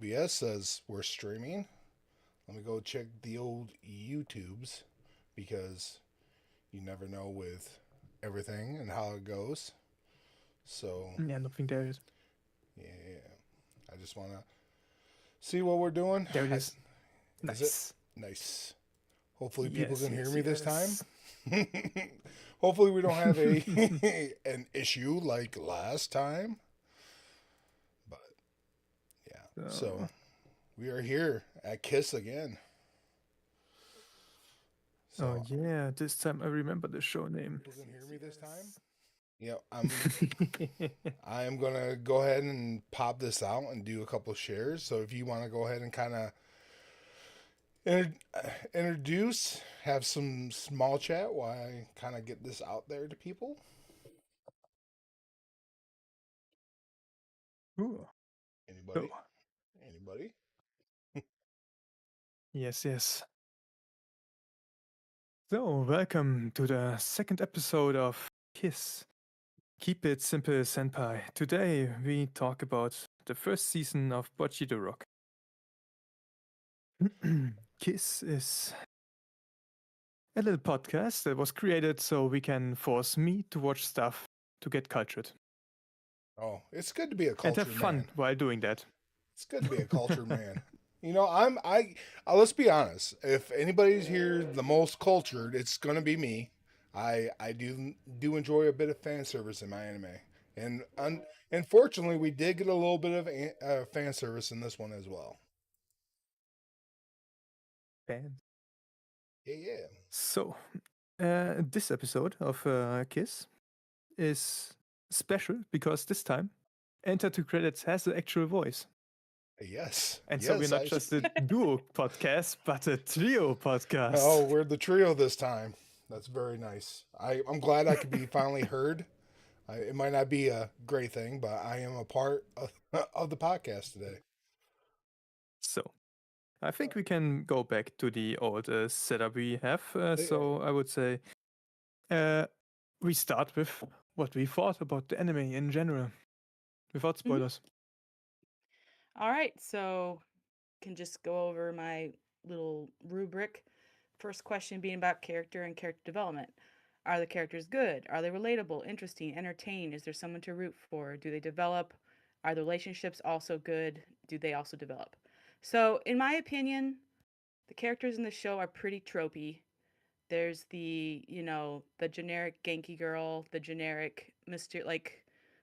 OBS says we're streaming. Let me go check the old YouTubes because you never know with everything and how it goes. So, Yeah, nothing there is. yeah, I just want to see what we're doing. There it is. Is it? Nice. Nice. Hopefully people Yes, can hear yes, me this time. yes. Hopefully we don't have a an issue like last time. But yeah. So So, we are here at Kiss again. oh So yeah, this time I remember the show name. people can hear me this time. Yes, Yeah, yes. I am gonna go ahead and pop this out and do a couple shares. So if you want to go ahead and kind of inter- introduce, have some small chat while I kind of get this out there to people. Ooh. Oh, Anybody? Anybody? yes, yes. So, welcome to the second episode of Kiss. Keep it simple, Senpai. Today we talk about the first season of Bocchi the Rock. Kiss is a little podcast that was created so we can force me to watch stuff to get cultured Oh, it's good to be a and have cultured fun man. while doing that. It's good to be a cultured man. You know, let's be honest. If anybody's here the most cultured, it's gonna be me. I do enjoy a bit of fan service in my anime, and unfortunately, we did get a little bit of fan service in this one as well. Fans. Yeah, yeah. So, this episode of Kiss is special because this time Enter to Credits has the actual voice. Yes, And so we're yes. not just a duo podcast, but a trio Oh, podcast. we're the trio this time. That's very nice. I'm glad I could be finally heard. It might not be a great thing, but I am a part of the podcast today. So, I think we can go back to the old setup we have. Yeah. So, I would say uh, we start with what we thought about the anime in general, without Mhm. spoilers. All right, so can just go over my little rubric. First question being about character and character development. Are the characters good? Are they relatable, interesting, entertaining? Is there someone to root for? Do they develop? Are the relationships also good? Do they also develop? So, in my opinion, the characters in the show are pretty tropey. There's the generic Genki girl, the generic Mr. like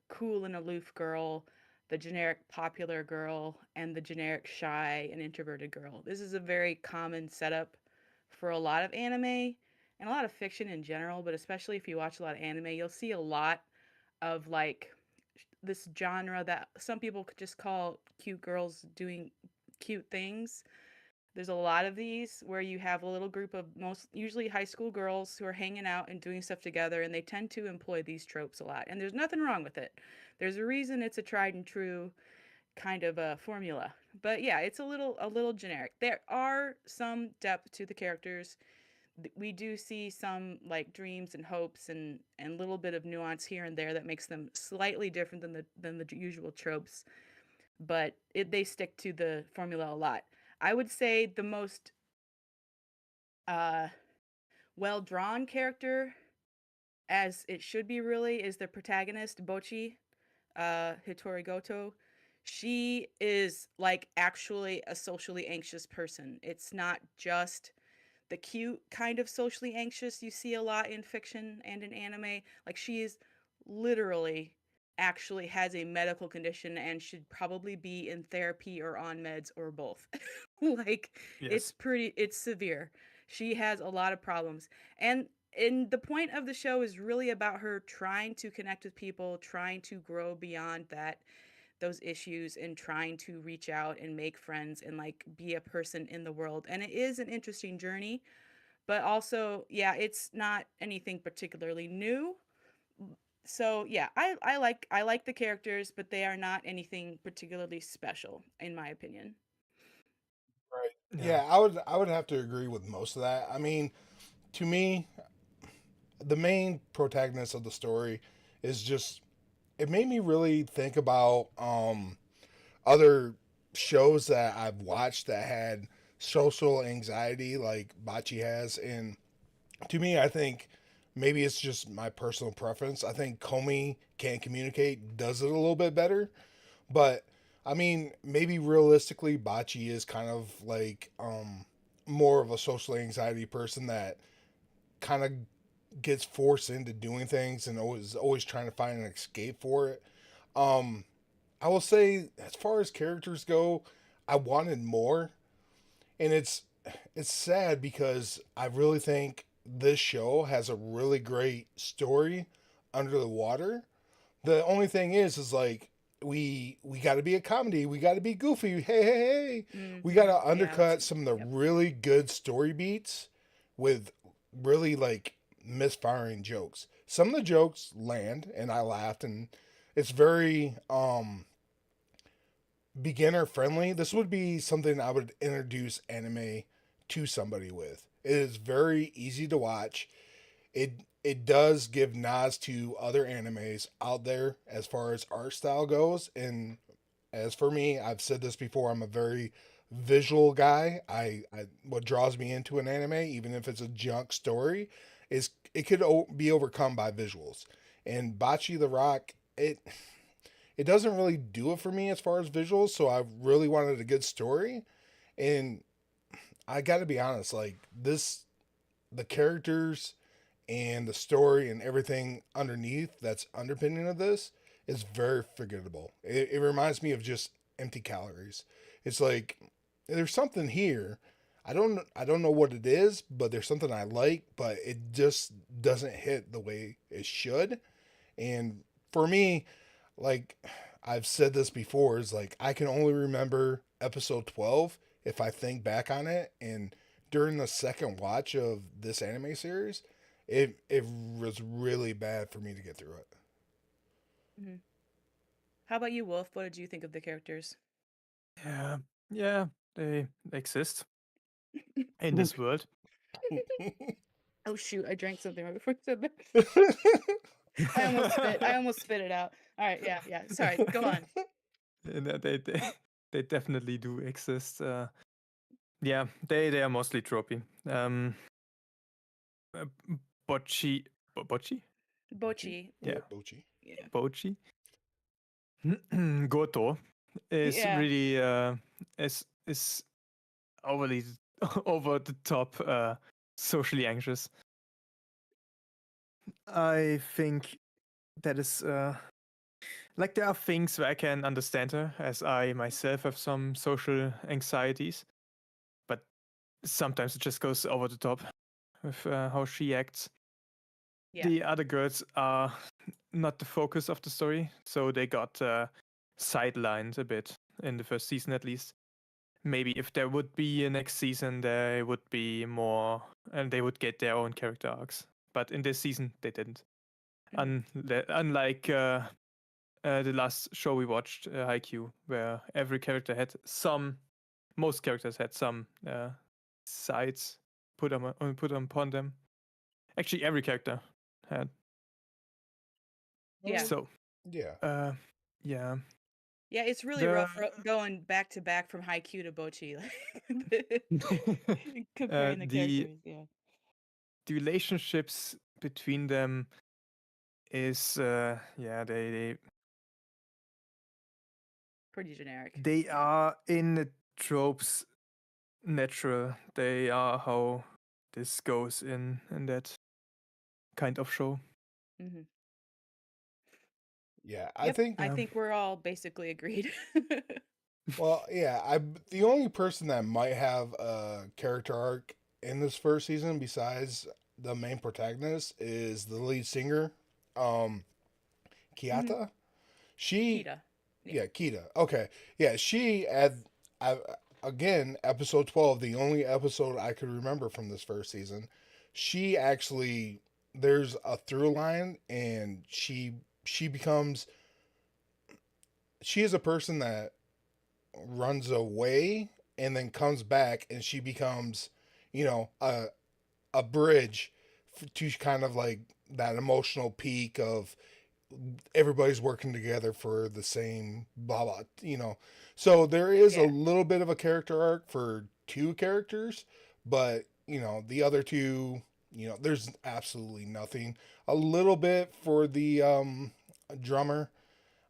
cool and aloof girl, the generic popular girl, and the generic shy and introverted girl. This is a very common setup for a lot of anime and a lot of fiction in general, but especially if you watch a lot of anime, you'll see a lot of like this genre that some people could just call cute girls doing cute things. There's a lot of these where you have a little group of most usually high school girls who are hanging out and doing stuff together, and they tend to employ these tropes a lot. And there's nothing wrong with it. There's a reason it's a tried and true kind of a formula. But yeah, it's a little generic. There are some depth to the characters. We do see some like dreams and hopes and little bit of nuance here and there that makes them slightly different than the usual tropes, but they stick to the formula a lot. I would say the most uh, well drawn character, as it should be really, is the protagonist, Bochi, Hitori Goto. She is like actually a socially anxious person. It's not just the cute kind of socially anxious you see a lot in fiction and in anime. Like she is literally actually has a medical condition and should probably be in therapy or on meds or both. Like Yes. it's severe. She has a lot of problems. And the point of the show is really about her trying to connect with people, trying to grow beyond those issues and trying to reach out and make friends and like be a person in the world. And it is an interesting journey, but also, yeah, it's not anything particularly new. So yeah, I like the characters, but they are not anything particularly special in my opinion. Right. Yeah. Yeah, I would have to agree with most of that. I mean, to me, the main protagonist of the story is just it made me really think about other shows that I've watched that had social anxiety like Bocce has, and to me, I think maybe it's just my personal preference. I think Comey Can't Communicate does it a little bit better, but I mean, maybe realistically, Bocce is kind of like more of a social anxiety person that kind of gets forced into doing things and always trying to find an escape for it. Um, I will say, as far as characters go, I wanted more, and it's sad because I really think this show has a really great story under the water. The only thing is like we got to be a comedy, we got to be goofy. Hey, hey, hey, we got to Yeah, that's undercut some of the yep. really good story beats with really like misfiring jokes. Some of the jokes land, and I laughed, and it's very beginner friendly. This would be something I would introduce anime to somebody with. It is very easy to watch. It does give nods to other animes out there as far as art style goes. And as for me, I've said this before, I'm a very visual guy. I what draws me into an anime, even if it's a junk story, is it could be overcome by visuals. And Bocce the Rock, it doesn't really do it for me as far as visuals. So I really wanted a good story, and I got to be honest, like this, the characters and the story and everything underneath that's underpinning of this is very forgettable. It reminds me of just empty calories. It's like there's something here. I don't know what it is, but there's something I like, but it just doesn't hit the way it should. And for me, like I've said this before, is like I can only remember episode 12 if I think back on it. And during the second watch of this anime series, it was really bad for me to get through it. Hmm. How about you, Wolf? What did you think of the characters? Yeah, yeah, they exist in this world. Oh shoot, I drank something right before you said that. I almost spit it out. All right, yeah, yeah. Sorry, go on. And, they definitely do exist. Yeah, they are mostly tropey. Uh, Bocce, Bocce, Bochi. yeah, Yeah, Bochi. Yeah. Bocce. Goto is Yeah. really is overly over the top socially anxious. I think that is like there are things where I can understand her, as I myself have some social anxieties, but sometimes it just goes over the top with how she acts. Yeah. The other girls are not the focus of the story, so they got sidelined a bit in the first season at least. Maybe if there would be a next season, there would be more, and they would get their own character arcs. But in this season, they didn't. Mhm. Unlike the last show we watched, Haikyuu, where every character had most characters had some sides put upon them. Actually, every character had. Yeah. So, Yeah. uh, yeah, Yeah, it's really the rough going back to back from Haikyuu to Bochi, like comparing the the characters. Yeah. the relationships between them is yeah Pretty generic. they Yeah. are in the tropes natural. They are how this goes in that kind of show. Hmm. Yeah, I Yep. think I Yeah. think we're all basically agreed. well, yeah, I the only person that might have a character arc in this first season besides the main protagonist is the lead singer, um Hmm. Kiata. She Kita. Yeah. Yeah, Kita. Okay. Yeah, she I, again, episode 12, the only episode I could remember from this first season. She actually there's a through line, and she becomes she is a person that runs away and then comes back, and she becomes, you know, a bridge to kind of like that emotional peak of everybody's working together for the same blah blah, you know. So there is a Yeah. little bit of a character arc for two characters, but the other two, there's absolutely nothing. A little bit for the drummer.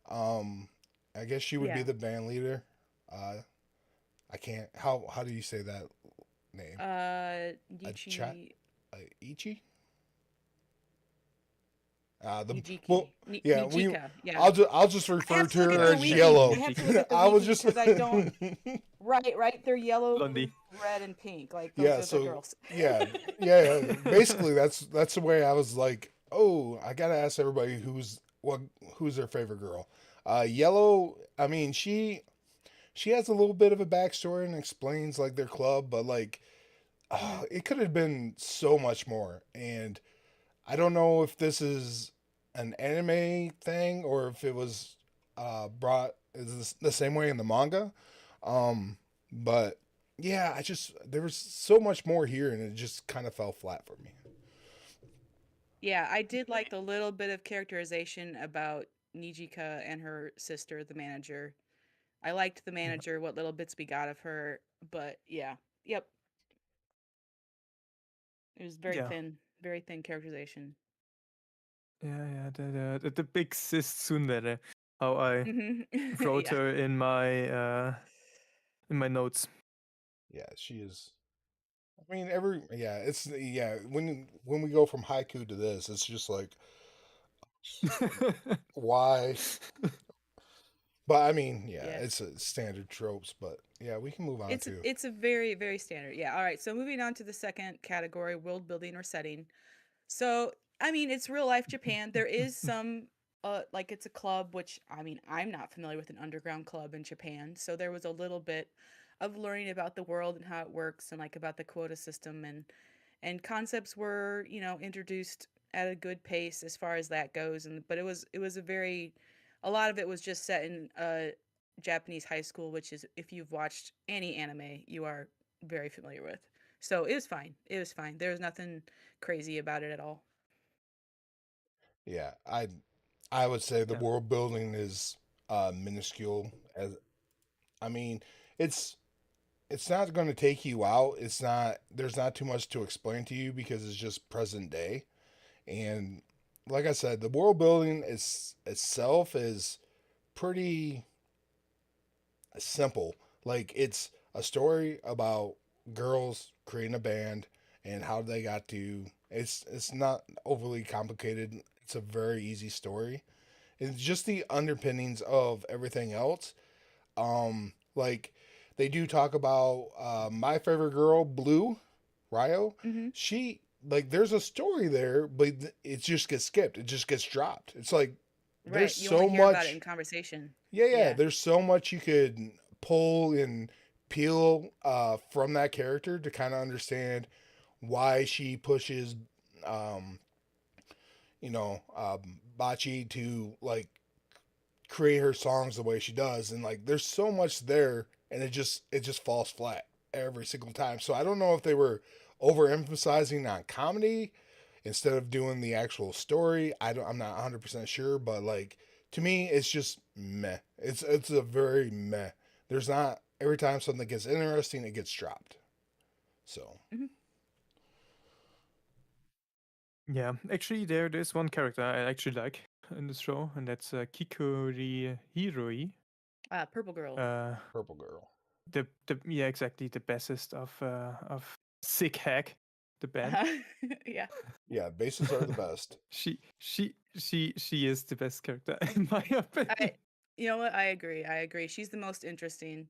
Um, I guess she would be Yeah. the band leader. Uh, I can't. How do you say that name? A chat. Nichi Ichi. The well, Nijiki. yeah. Nijika. Yeah. I'll just I refer have to to look at her Yeah, the as yeah, wiki. Yellow. I have to Nijika. look at the I was wiki just because I don't. Right. They're yellow, blue, Blondie. red, and pink. Like those yeah. are the So girls. yeah, yeah. Basically, that's the way I was like, oh, I gotta ask everybody who's their favorite girl. Yellow. I mean, she has a little bit of a backstory and explains like their club, but like Mhm. it could have been so much more. And I don't know if this is an anime thing or if it was brought is the same way in the manga. But yeah, there was so much more here, and it just kind of fell flat for me. Yeah, I did like the little bit of characterization about Nijika and her sister, the manager. I liked the Yeah, manager, what little bits we got of her, but yeah. Yep. It was yeah, very thin characterization. yeah. The big sis tsundere. How I Hmm. wrote Yeah. her in my notes. Yeah, she is. I mean, When we go from haiku to this, it's just like why? But I mean, yeah, Yeah. it's a standard tropes. But yeah, we can move on to. It's a very standard. Yeah. All right. So moving on to the second category, world building or setting. So, I mean, it's real life Japan. There is some like it's a club, which I mean, I'm not familiar with an underground club in Japan. So there was a little bit of learning about the world and how it works and like about the quota system and concepts were, introduced at a good pace as far as that goes, and but it was a lot of it was just set in Japanese high school, which is if you've watched any anime, you are very familiar with. So it was fine. It was fine. There was nothing crazy about it at all. Yeah, I would say the Yeah, world building is minuscule. As I mean, it's it's not going to take you out. It's not. There's not too much to explain to you because it's just present day. And like I said, the world building is itself is pretty simple. Like it's a story about girls creating a band and how they got to. It's not overly complicated. It's a very easy story. It's just the underpinnings of everything else. Like they do talk about my favorite girl, Blue Ryo. Hmm. She like there's a story there, but it just gets skipped. It just gets dropped. It's like there's Right. You only so hear about it in much. conversation. Yeah. Yeah. There's so much you could pull and peel from that character to kind of understand why she pushes, um, Bocchi to like create her songs the way she does, and like there's so much there, and it just falls flat every single time. So I don't know if they were overemphasizing on comedy instead of doing the actual story. I'm not 100% sure, but like to me it's just meh. It's a very meh. There's not every time something gets interesting it gets dropped. So Hmm. yeah. Actually, there's one character I actually like in this show, and that's Kikori Hiroi. Purple Girl. Uh, Purple Girl. the yeah, exactly, the bassist of Sick Hack, the band. Yeah. Yeah, bases are the best. She is the best character in my I opinion. You know what? I agree. I agree. She's the most interesting,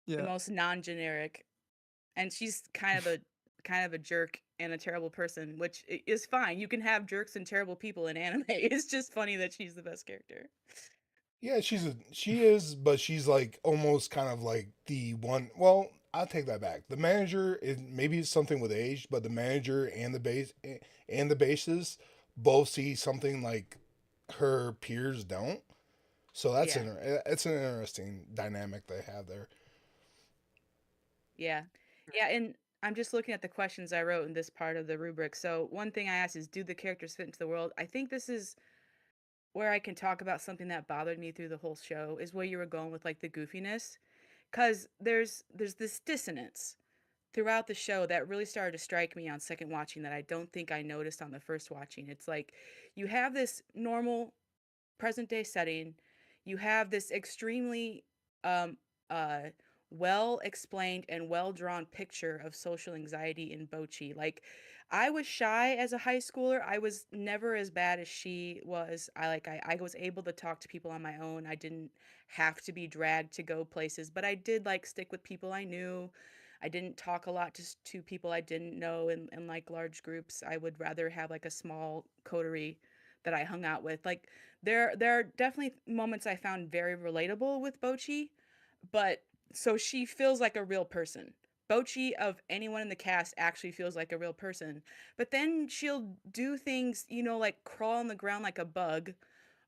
the Yeah. most non-generic, and she's kind of a jerk and a terrible person, which is fine. You can have jerks and terrible people in anime. It's just funny that she's the best character. Yeah, she is, but she's like almost kind of like the one. Well, I'll take that back. The manager is maybe it's something with age, but the manager and the bases both see something like her peers don't. So Yeah. it's an interesting dynamic they have there. Yeah. Yeah, and I'm just looking at the questions I wrote in this part of the rubric. So one thing I asked is, do the characters fit into the world? I think this is where I can talk about something that bothered me through the whole show is where you were going with like the goofiness, because there's this dissonance throughout the show that really started to strike me on second watching that I don't think I noticed on the first watching. It's like you have this normal present day setting, you have this extremely um uh well explained and well drawn picture of social anxiety in Bocchi. Like I was shy as a high schooler. I was never as bad as she was. I was able to talk to people on my own. I didn't have to be dragged to go places, but I did like stick with people I knew. I didn't talk a lot to people I didn't know in like large groups. I would rather have like a small coterie that I hung out with. Like there are definitely moments I found very relatable with Bocchi, but so she feels like a real person. Bocchi of anyone in the cast actually feels like a real person. But then she'll do things, you know, like crawl on the ground like a bug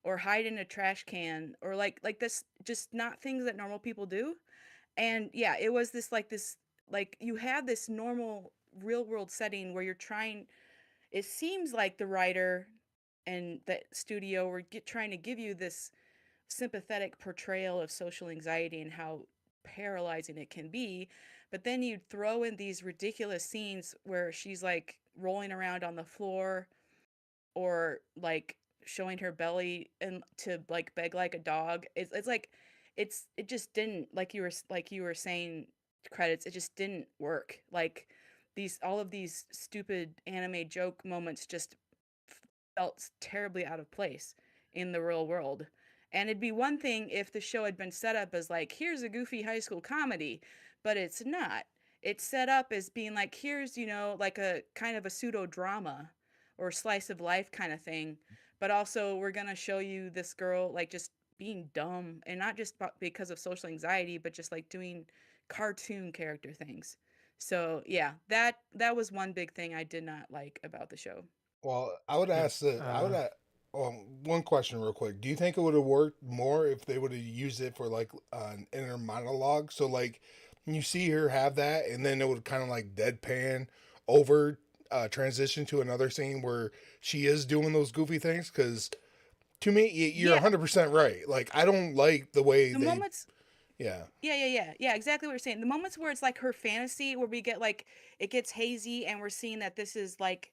or hide in a trash can or like this, just not things that normal people do. And yeah, it was this like you have this normal real world setting where you're trying, it seems like the writer and the studio were trying to give you this sympathetic portrayal of social anxiety and how paralyzing it can be. But then you'd throw in these ridiculous scenes where she's like rolling around on the floor or like showing her belly and to like beg like a dog. It's like it just didn't, like you were saying, credits, it just didn't work. Like these all of these stupid anime joke moments just felt terribly out of place in the real world. And it'd be one thing if the show had been set up as like, here's a goofy high school comedy, but it's not. It's set up as being like, here's, you know, like a kind of a pseudo drama or slice of life kind of thing. But also, we're going to show you this girl like just being dumb, and not just because of social anxiety, but just like doing cartoon character things. So yeah, that was one big thing I did not like about the show. Well, I would Yeah. ask that. I would ask, one question real quick. Do you think it would have worked more if they would have used it for like an inner monologue? So like you see her have that, and then it would kind of like deadpan over, transition to another scene where she is doing those goofy things. Because to me, you're Yeah, 100% right. Like I don't like the way the they. moments. Yeah. Yeah, exactly what you're saying. The moments where it's like her fantasy, where we get like it gets hazy, and we're seeing that this is like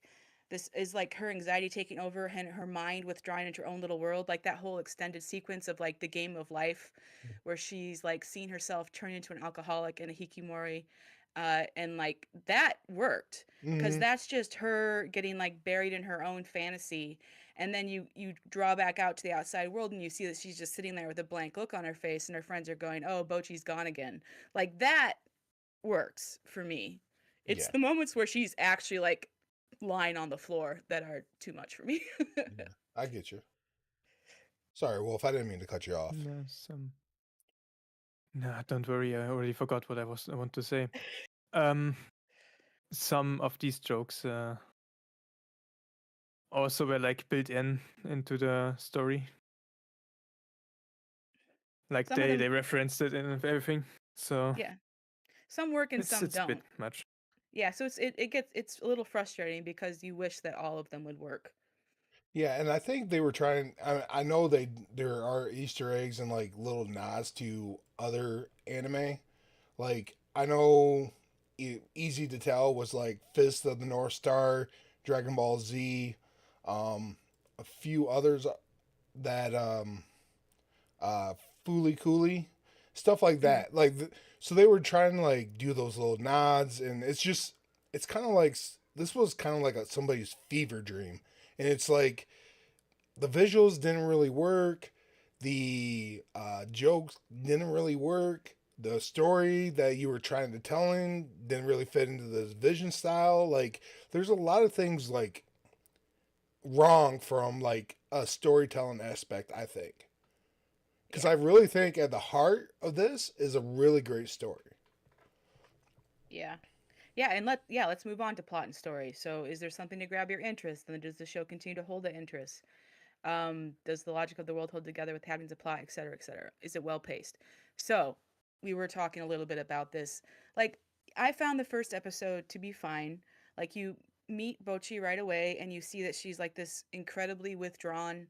her anxiety taking over and her mind withdrawing into her own little world. Like that whole extended sequence of like the game of life, where she's like seeing herself turn into an alcoholic and a hikikomori, and like that worked because Hmm. that's just her getting like buried in her own fantasy. And then you draw back out to the outside world and you see that she's just sitting there with a blank look on her face and her friends are going, "Oh, Bochi's gone again." Like that works for me. It's Yeah. the moments where she's actually like lying on the floor that are too much for me. Yeah. I get you. Sorry, Wolf. I didn't mean to cut you off. No, some. No, don't worry. I already forgot what I want to say. Um, some of these jokes also were like built in into the story. Like Some of them, they referenced it in everything. So yeah, some work and some it's a bit don't. much. Yeah, so it's a little frustrating because you wish that all of them would work. Yeah, and I think they were trying. I know there are Easter eggs and like little nods to other anime. Like I know, Easy to Tell was like Fist of the North Star, Dragon Ball Z, a few others that uh Fooly Cooly, stuff like Hmm. that. So they were trying to like do those little nods, and it's kind of like this was kind of like somebody's fever dream, and it's like the visuals didn't really work, the jokes didn't really work, the story that you were trying to tell in didn't really fit into the vision style. Like there's a lot of things like wrong from like a storytelling aspect, I think. Because Yeah. I really think at the heart of this is a really great story. Yeah. Let's move on to plot and story. So, is there something to grab your interest? And does the show continue to hold that interest? Does the logic of the world hold together with having a plot, et cetera, et cetera? Is it well paced? So, we were talking a little bit about this. Like, I found the first episode to be fine. Like, you meet Bochi right away, and you see that she's like this incredibly withdrawn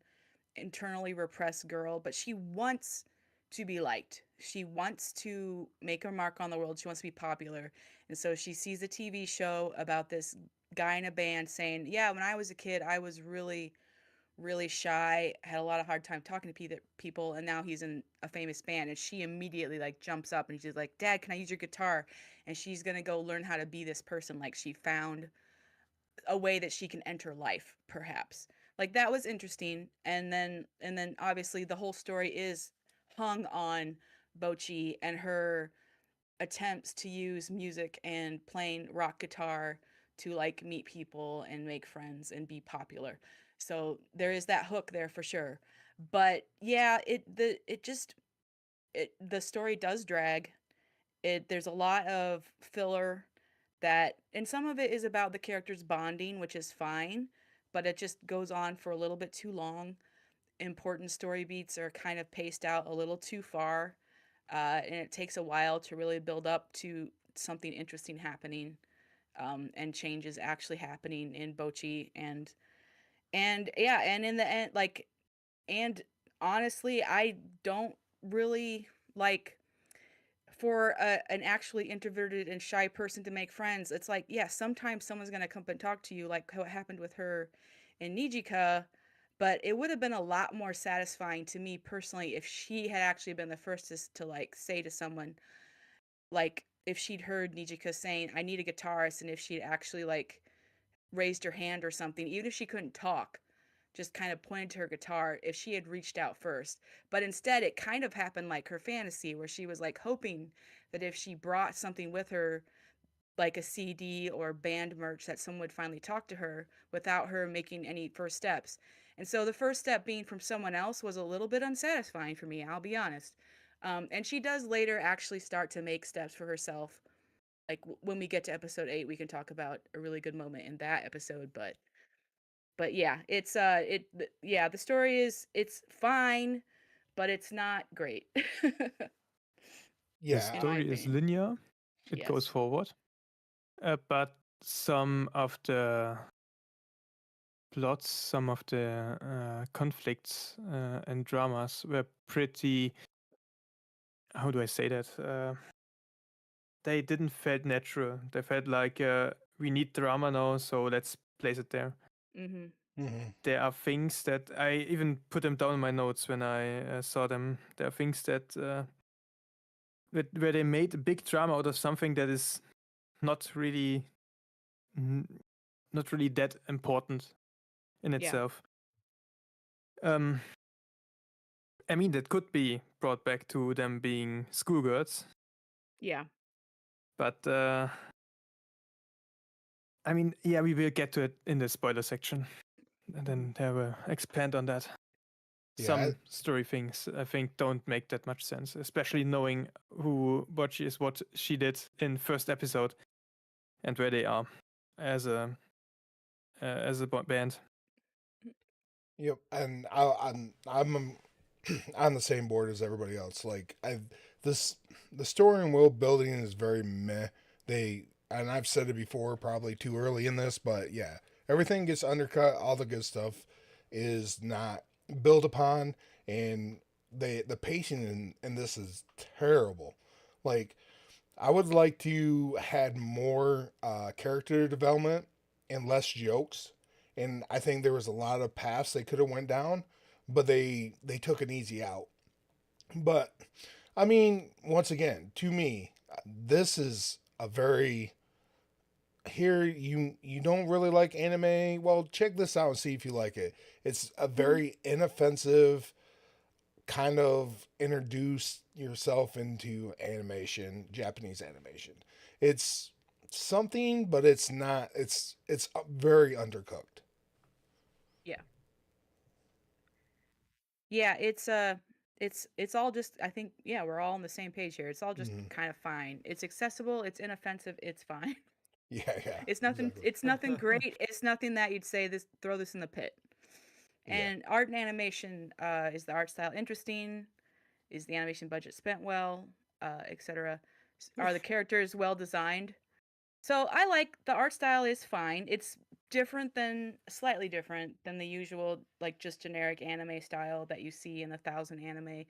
internally repressed girl, but she wants to be liked. She wants to make a mark on the world. She wants to be popular. And so she sees a TV show about this guy in a band saying, "Yeah, when I was a kid, I was really really shy, had a lot of hard time talking to people, and now he's in a famous band." And she immediately like jumps up and she's like, "Dad, can I use your guitar?" And she's going to go learn how to be this person. Like she found a way that she can enter life, perhaps. Like that was interesting. And then obviously the whole story is hung on Bocchi and her attempts to use music and playing rock guitar to like meet people and make friends and be popular. So there is that hook there for sure. But yeah, the story does drag. There's a lot of filler that, and some of it is about the characters bonding, which is fine, but it just goes on for a little bit too long. Important story beats are kind of paced out a little too far, and it takes a while to really build up to something interesting happening, and changes actually happening in Bocchi. And yeah, and in the end, like, and honestly, I don't really like for an actually introverted and shy person to make friends. It's like, yeah, sometimes someone's gonna come and talk to you, like what happened with her in Nijika. But it would have been a lot more satisfying to me personally if she had actually been the first to like say to someone, like if she'd heard Nijika saying, "I need a guitarist," and if she'd actually like raised her hand or something, even if she couldn't talk, just kind of pointed to her guitar, if she had reached out first. But instead, it kind of happened like her fantasy, where she was like hoping that if she brought something with her, like a CD or band merch, that someone would finally talk to her without her making any first steps. And so the first step being from someone else was a little bit unsatisfying for me, I'll be honest. And she does later actually start to make steps for herself. Like when we get to episode 8, we can talk about a really good moment in that episode. But yeah, yeah, the story it's fine, but it's not great. The Yeah, In my story is opinion. linear, it goes Yes. forward, but some of the plots, some of the conflicts and dramas were pretty. How do I say that? They didn't felt natural. They felt like we need drama now, so let's place it there. Mhm. hmm There are things that I even put them down in my notes when I saw them. There are things that where they made a big drama out of something that is not really n- not really that important in Yeah. itself. Um, I mean, that could be brought back to them being schoolgirls, Yeah. but I mean, yeah, we will get to it in the spoiler section, and then they will expand on that. yeah, Some story things I think don't make that much sense, especially knowing what she is, what she did in first episode, and where they are as a band. yep. And I'm on the same board as everybody else. Like this, the story and world building is very meh. They and I've said it before, probably too early in this, but yeah, everything gets undercut. All the good stuff is not built upon, and the pacing in this is terrible. Like I would like to had more character development and less jokes. And I think there was a lot of paths they could have went down, but they took an easy out. But I mean, once again, to me, this is a very here you don't really like anime. Well, check this out and see if you like it. It's a very inoffensive kind of introduce yourself into animation, Japanese animation. It's something, but it's not. It's very undercooked. Yeah. Yeah, it's all just, I think, yeah, we're all on the same page here. It's all just Mm-hmm. kind of fine. It's accessible, it's inoffensive, it's fine. Yeah, yeah, exactly. It's nothing great. It's nothing that you'd say this throw this in the pit. Yeah. And art and animation, is the art style interesting? Is the animation budget spent well? Etc. Are the characters well designed? So I like the art style is fine. It's slightly different than the usual, like, just generic anime style that you see in 1,000 anime.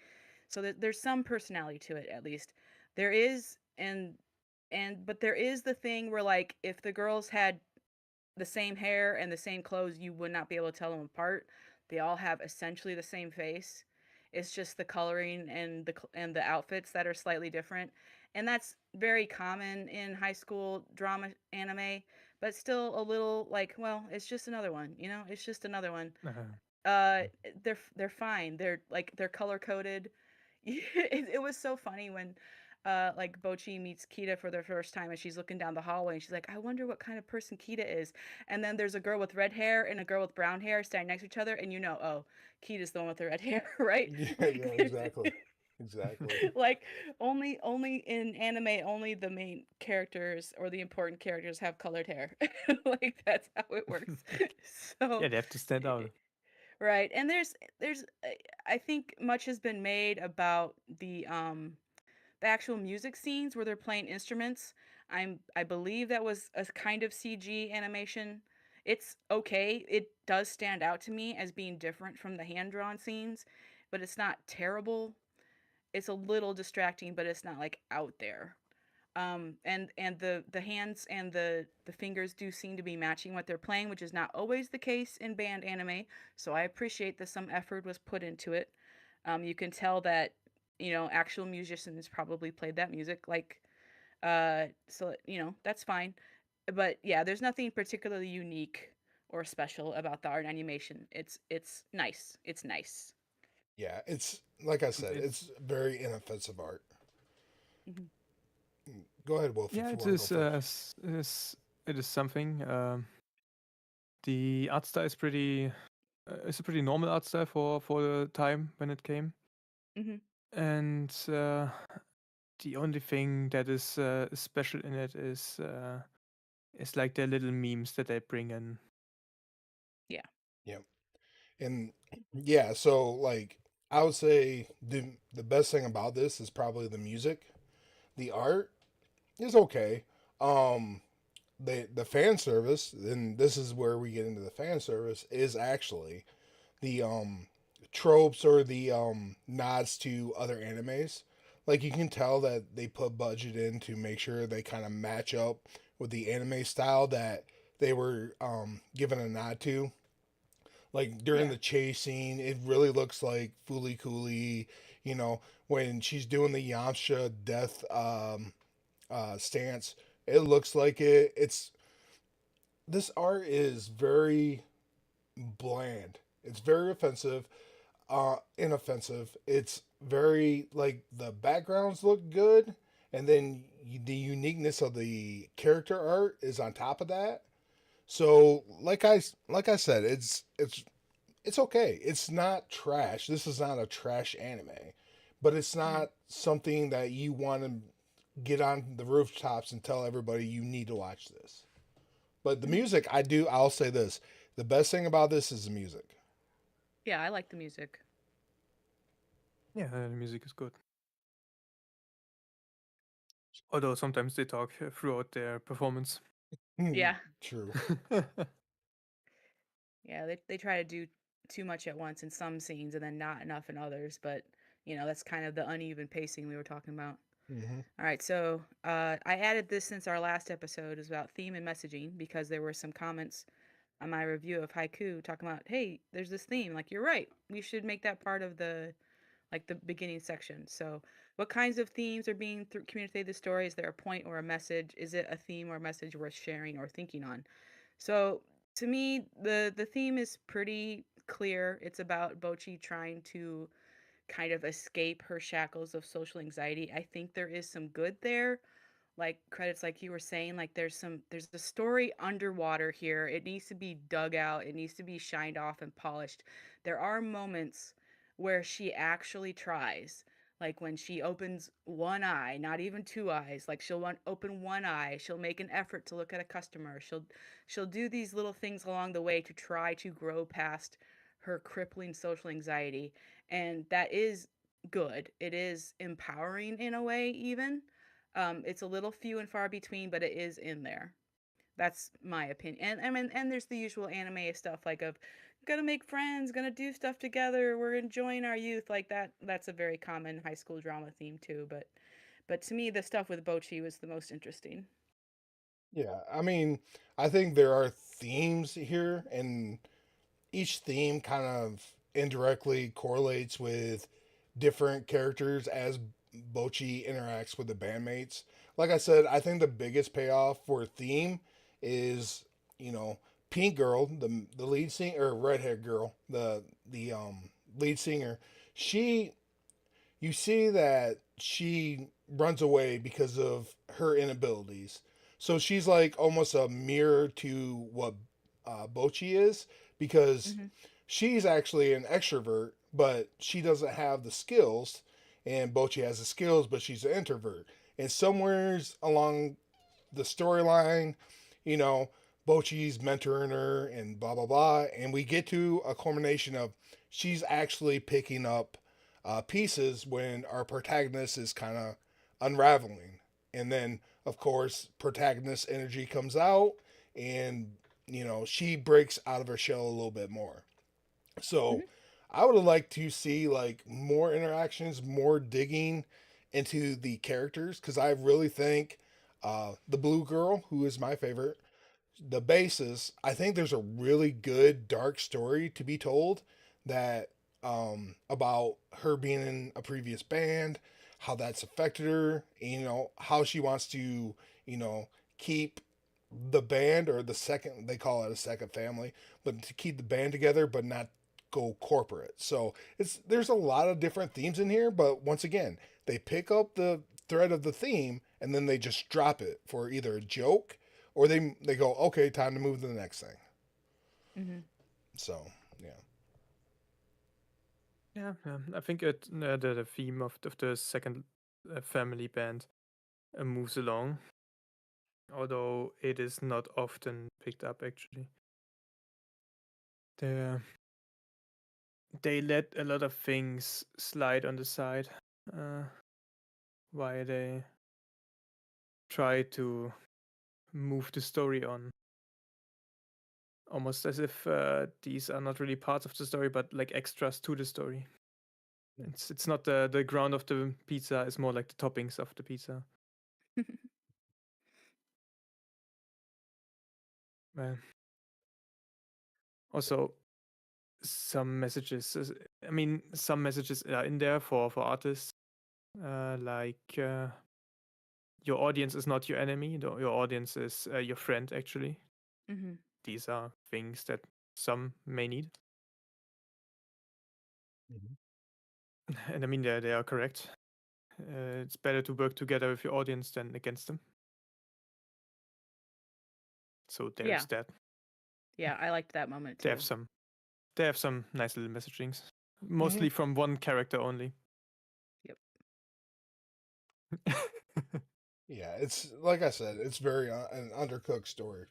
So there's some personality to it, at least. There is, but there is the thing where, like, if the girls had the same hair and the same clothes, you would not be able to tell them apart. They all have essentially the same face. It's just the coloring and the outfits that are slightly different. And that's very common in high school drama anime, but still a little like, well, it's just another one, you know? It's just another one. Uh, Uh they're fine. They're color coded. It was so funny when like Bocchi meets Kita for the first time and she's looking down the hallway and she's like, I wonder what kind of person Kita is. And then there's a girl with red hair and a girl with brown hair standing next to each other, and you know, oh, Kita's the one with the red hair, right? Yeah, yeah, Like, exactly. Exactly. like only in anime, only the main characters or the important characters have colored hair. Like, that's how it works. So yeah, they have to stand out. right. And there's I think much has been made about the actual music scenes where they're playing instruments. I believe that was a kind of CG animation. It's okay. It does stand out to me as being different from the hand-drawn scenes, but it's not terrible. It's a little distracting, but it's not like out there. And the hands and the fingers do seem to be matching what they're playing, which is not always the case in band anime. So I appreciate that some effort was put into it. You can tell that, you know, actual musicians probably played that music. Like, so you know, that's fine. But yeah, there's nothing particularly unique or special about the art and animation. It's nice. It's nice. Yeah, it's like I said, Complete. it's very inoffensive art. Hmm. Go ahead, Wolf, if Yeah, you it want to go is. first. It is something. The art style is pretty. It's a pretty normal art style for the time when it came, Hmm. and the only thing that is special in it is like the little memes that they bring in. Yeah. Yeah, and yeah, so like I would say the best thing about this is probably the music. The art is okay. Um, the fan service, and this is where we get into the fan service, is actually the tropes or the nods to other animes. Like you can tell that they put budget in to make sure they kind of match up with the anime style that they were given a nod to. Like during Yeah. the chase scene, it really looks like Fooly Cooley. You know, when she's doing the Yamcha death stance, it looks like it. It's this art is very bland. It's very offensive, inoffensive. It's very like the backgrounds look good, and then the uniqueness of the character art is on top of that. So, like I said, it's okay. It's not trash. This is not a trash anime, but it's Mhm. not something that you want to get on the rooftops and tell everybody you need to watch this. But the Mhm. music, I'll say this. The best thing about this is the music. Yeah, I like the music. Yeah, the music is good. Although sometimes they talk throughout their performance. Yeah. True. Yeah, they try to do too much at once in some scenes and then not enough in others, but you know, that's kind of the uneven pacing we were talking about. Hmm. All right, so I added this since our last episode is about theme and messaging because there were some comments on my review of Haiku talking about, hey, there's this theme. Like, you're right. We should make that part of the beginning section. So, what kinds of themes are being communicated in the story? Is there a point or a message? Is it a theme or a message worth sharing or thinking on? So, to me, the theme is pretty clear. It's about Bochi trying to kind of escape her shackles of social anxiety. I think there is some good there, like credits like you were saying, like there's a story underwater here. It needs to be dug out, it needs to be shined off and polished. There are moments where she actually tries, like when she opens one eye, not even two eyes, like open one eye, she'll make an effort to look at a customer, she'll do these little things along the way to try to grow past her crippling social anxiety. And that is good, it is empowering in a way. Even it's a little few and far between, but it is in there. That's my opinion. And I mean, and there's the usual anime stuff like of gonna make friends, gonna do stuff together, we're enjoying our youth like that. That's a very common high school drama theme too. But to me, the stuff with Bocchi was the most interesting. Yeah, I mean, I think there are themes here, and each theme kind of indirectly correlates with different characters as Bochi interacts with the bandmates. Like I said, I think the biggest payoff for theme is, you know, Pink Girl, the lead singer, or redhead girl, the lead singer. She, you see that she runs away because of her inabilities. So she's like almost a mirror to what Bochi is, because Hmm. she's actually an extrovert, but she doesn't have the skills, and Bochi has the skills, but she's an introvert. And somewheres along the storyline, you know, Bochi's mentoring her and blah blah blah, and we get to a culmination of she's actually picking up pieces when our protagonist is kind of unraveling, and then of course protagonist energy comes out, and you know she breaks out of her shell a little bit more. So Hmm. I would like to see like more interactions, more digging into the characters, because I really think the blue girl, who is my favorite, the basis, I think there's a really good dark story to be told, that about her being in a previous band, how that's affected her, you know, how she wants to, you know, keep the band, or the second, they call it a second family, but to keep the band together but not go corporate. So it's, there's a lot of different themes in here, but once again, they pick up the thread of the theme and then they just drop it for either a joke, or they go, okay, time to move to the next thing. Hmm. So yeah. Yeah, yeah. I think the theme of the second family band moves along, although it is not often picked up actually. They they let a lot of things slide on the side, uh, while they try to move the story on, almost as if these are not really parts of the story, but like extras to the story. It's not the ground of the pizza; it's more like the toppings of the pizza. Uh, Also, some messages. I mean, some messages are in there for artists, like your audience is not your enemy. Your audience is your friend. Actually, Hmm. these are things that some may need, Mhm. and I mean they are correct. It's better to work together with your audience than against them. So Yeah, there's that. yeah, I liked that moment They have too. some. They have some nice little messagings, Hmm. mostly from one character only. Yep. Yeah, it's like I said, it's very an undercooked story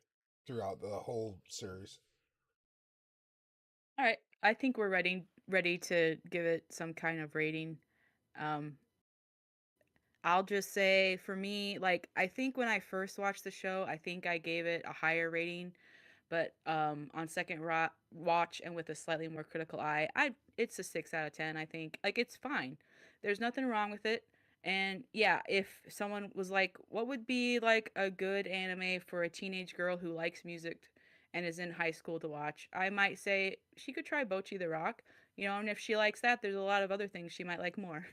throughout the whole series. All right, I think we're ready to give it some kind of rating. Um, I'll just say for me, like I think when I first watched the show, I think I gave it a higher rating, but on second watch and with a slightly more critical eye, I it's a 6 out of 10, I think. Like it's fine. There's nothing wrong with it. And yeah, if someone was like, what would be like a good anime for a teenage girl who likes music and is in high school to watch, I might say she could try Bocchi the Rock. And if she likes that, there's a lot of other things she might like more.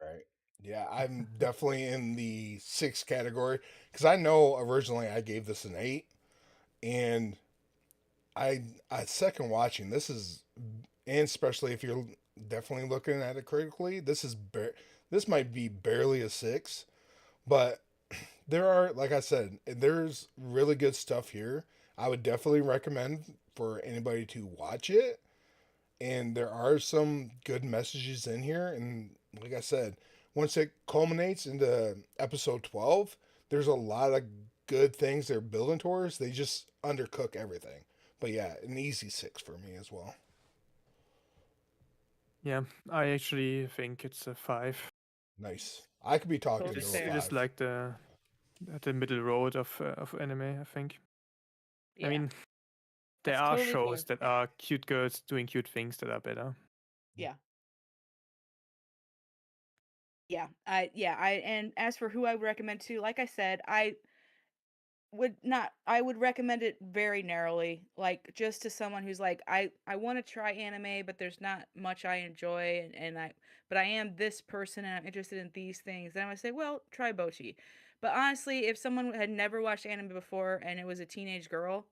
Right. Yeah, I'm definitely in the six category, because I know originally I gave this an eight, and I second watching this is, and especially if you're definitely looking at it critically, this might be barely a six, but there are, like I said, there's really good stuff here. I would definitely recommend for anybody to watch it, and there are some good messages in here, and like I said, once it culminates into episode 12, there's a lot of good things they're building towards. They just undercook everything. But yeah, an easy six for me as well. Yeah, I actually think it's a 5. Nice. I could be Close talking It to to a is it there. is five. like the middle road of anime, I think. Yeah. I mean, there That's are totally shows fair. that are cute girls doing cute things that are better. Yeah. Yeah. And as for who I would recommend to, like I said, I would recommend it very narrowly, like just to someone who's like, I want to try anime, but there's not much I enjoy, but I am this person and I'm interested in these things. Then I would say, well, try Bocchi. But honestly, if someone had never watched anime before and it was a teenage girl,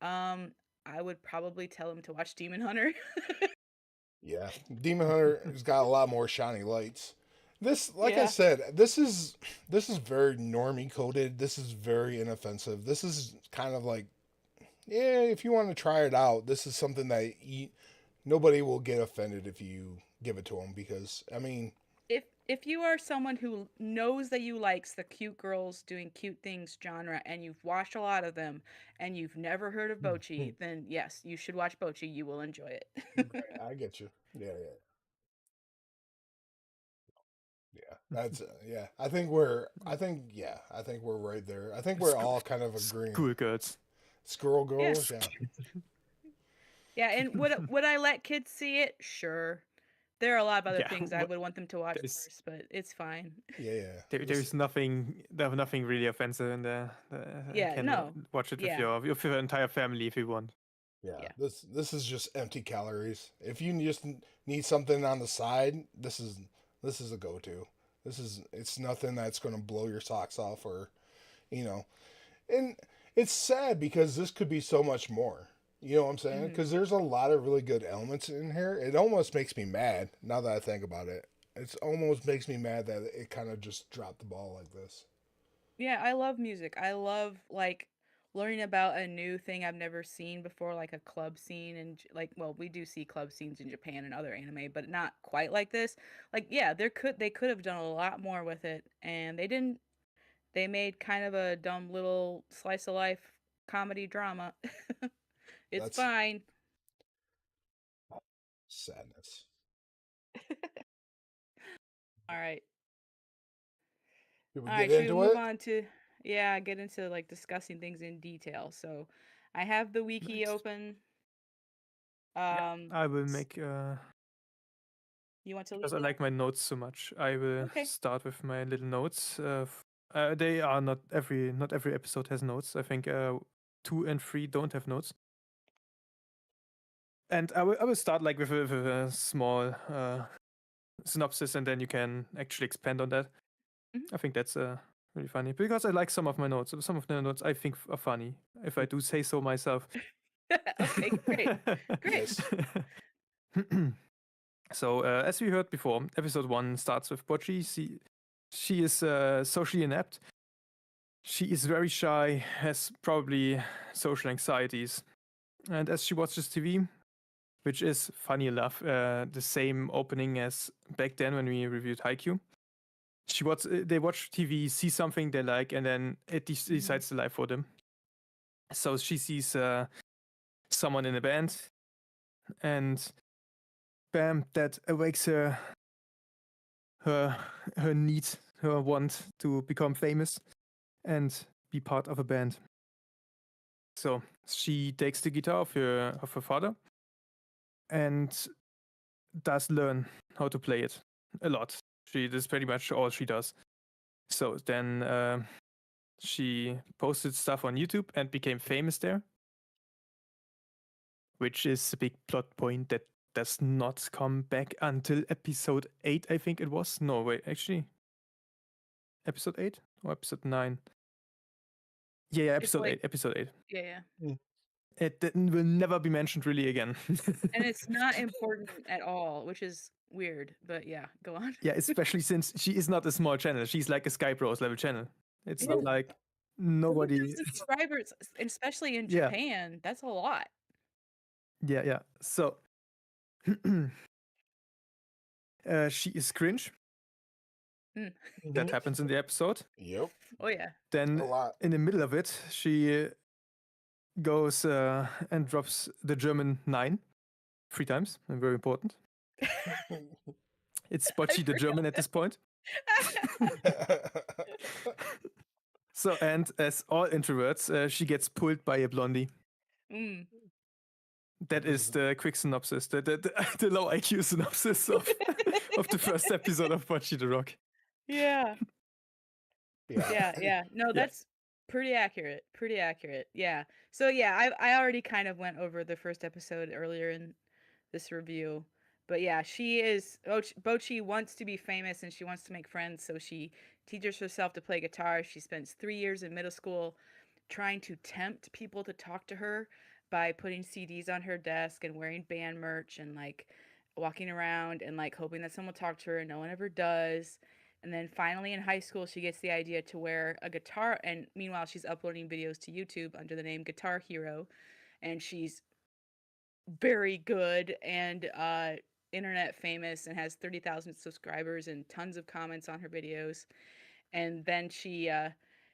um, I would probably tell them to watch Demon Hunter. Yeah, Demon Hunter has got a lot more shiny lights. This, like I Yeah. said, this is very normie coded. This is very inoffensive. This is kind of like, yeah, if you want to try it out, this is something that nobody will get offended if you give it to them because I mean, If you are someone who knows that you likes the cute girls doing cute things genre and you've watched a lot of them and you've never heard of Bocchi, then yes, you should watch Bocchi. You will enjoy it. I get you. Yeah, yeah, yeah. That's yeah. I think we're right there. I think we're all kind of agreeing. School girls. Squirrel Yeah. girls, yeah. Yeah, and would I let kids see it? Sure. There are a lot of other Yeah, things I would want them to watch there's first, but it's fine. Yeah, yeah. there's nothing really offensive in there. You Yeah, can no. watch it Yeah. with your entire family if you want. Yeah, Yeah. this is just empty calories. If you just need something on the side, this is a go to. It's nothing that's going to blow your socks off or you know. And it's sad because this could be so much more. You know what I'm saying? Mhm. Because there's a lot of really good elements in here. It almost makes me mad now that I think about it. It almost makes me mad that it kind of just dropped the ball like this. Yeah, I love music. I love like learning about a new thing I've never seen before, like a club scene and like, well, we do see club scenes in Japan and other anime, but not quite like this. Like, yeah, they could have done a lot more with it, and they didn't. They made kind of a dumb little slice of life comedy drama. It's That's fine. sadness. All right. Did we All get right, should we into move it? on to get into like discussing things in detail. So, I have the wiki Nice. open. Yeah, Um, I will s- make you want to lead because I it like my notes so much. I will Okay. start with my little notes. They are not every episode has notes. I think 2 and 3 don't have notes. And I will start like with a small synopsis, and then you can actually expand on that. Mhm. I think that's really funny because I like some of my notes. Some of the notes I think are funny, if I do say so myself. Okay, great. Great. Yes. So, as we heard before, episode 1 starts with Bocchi. She is socially inept. She is very shy, has probably social anxieties. And as she watches TV, which is funny enough, the same opening as back then when we reviewed Haikyuu. They watch TV, see something they like, and then it decides the life for them. So she sees someone in a band, and bam, that awakes her need, her want to become famous and be part of a band. So she takes the guitar of her father and does learn how to play it a lot. That's pretty much all she does. So then she posted stuff on YouTube and became famous there, which is a big plot point that does not come back until episode 8, I think it was. No, wait, actually. Episode 8 or episode 9? Yeah, It's episode like 8. Episode 8. yeah. It will never be mentioned really again. And it's not important at all, which is weird, but yeah, go on. Yeah, especially since she is not a small channel. She's like a Sky Bros level channel. It's Yeah. not like 4,000 nobody. subscribers, especially in Yeah, Japan. That's a lot. yeah. So she is cringe. Mm. That happens in the episode. Yep. Oh yeah. Then A lot. in the middle of it, she goes and drops the German 9 3 times. Very important. It's I Bocchi the forgot German at this point. So, and as all introverts, she gets pulled by a blondie. Mm. That is the quick synopsis, the low IQ synopsis of the first episode of Bocchi the Rock. Yeah. Yeah. Yeah. No, Yeah. that's pretty accurate. Pretty accurate. Yeah. So yeah, I already kind of went over the first episode earlier in this review. But yeah, she is Bocchi wants to be famous and she wants to make friends, so she teaches herself to play guitar. She spends 3 years in middle school trying to tempt people to talk to her by putting CDs on her desk and wearing band merch and like walking around and like hoping that someone will talk to her and no one ever does. And then finally in high school, she gets the idea to wear a guitar. And meanwhile, she's uploading videos to YouTube under the name Guitar Hero. And she's very good and internet famous and has 30,000 subscribers and tons of comments on her videos. And then she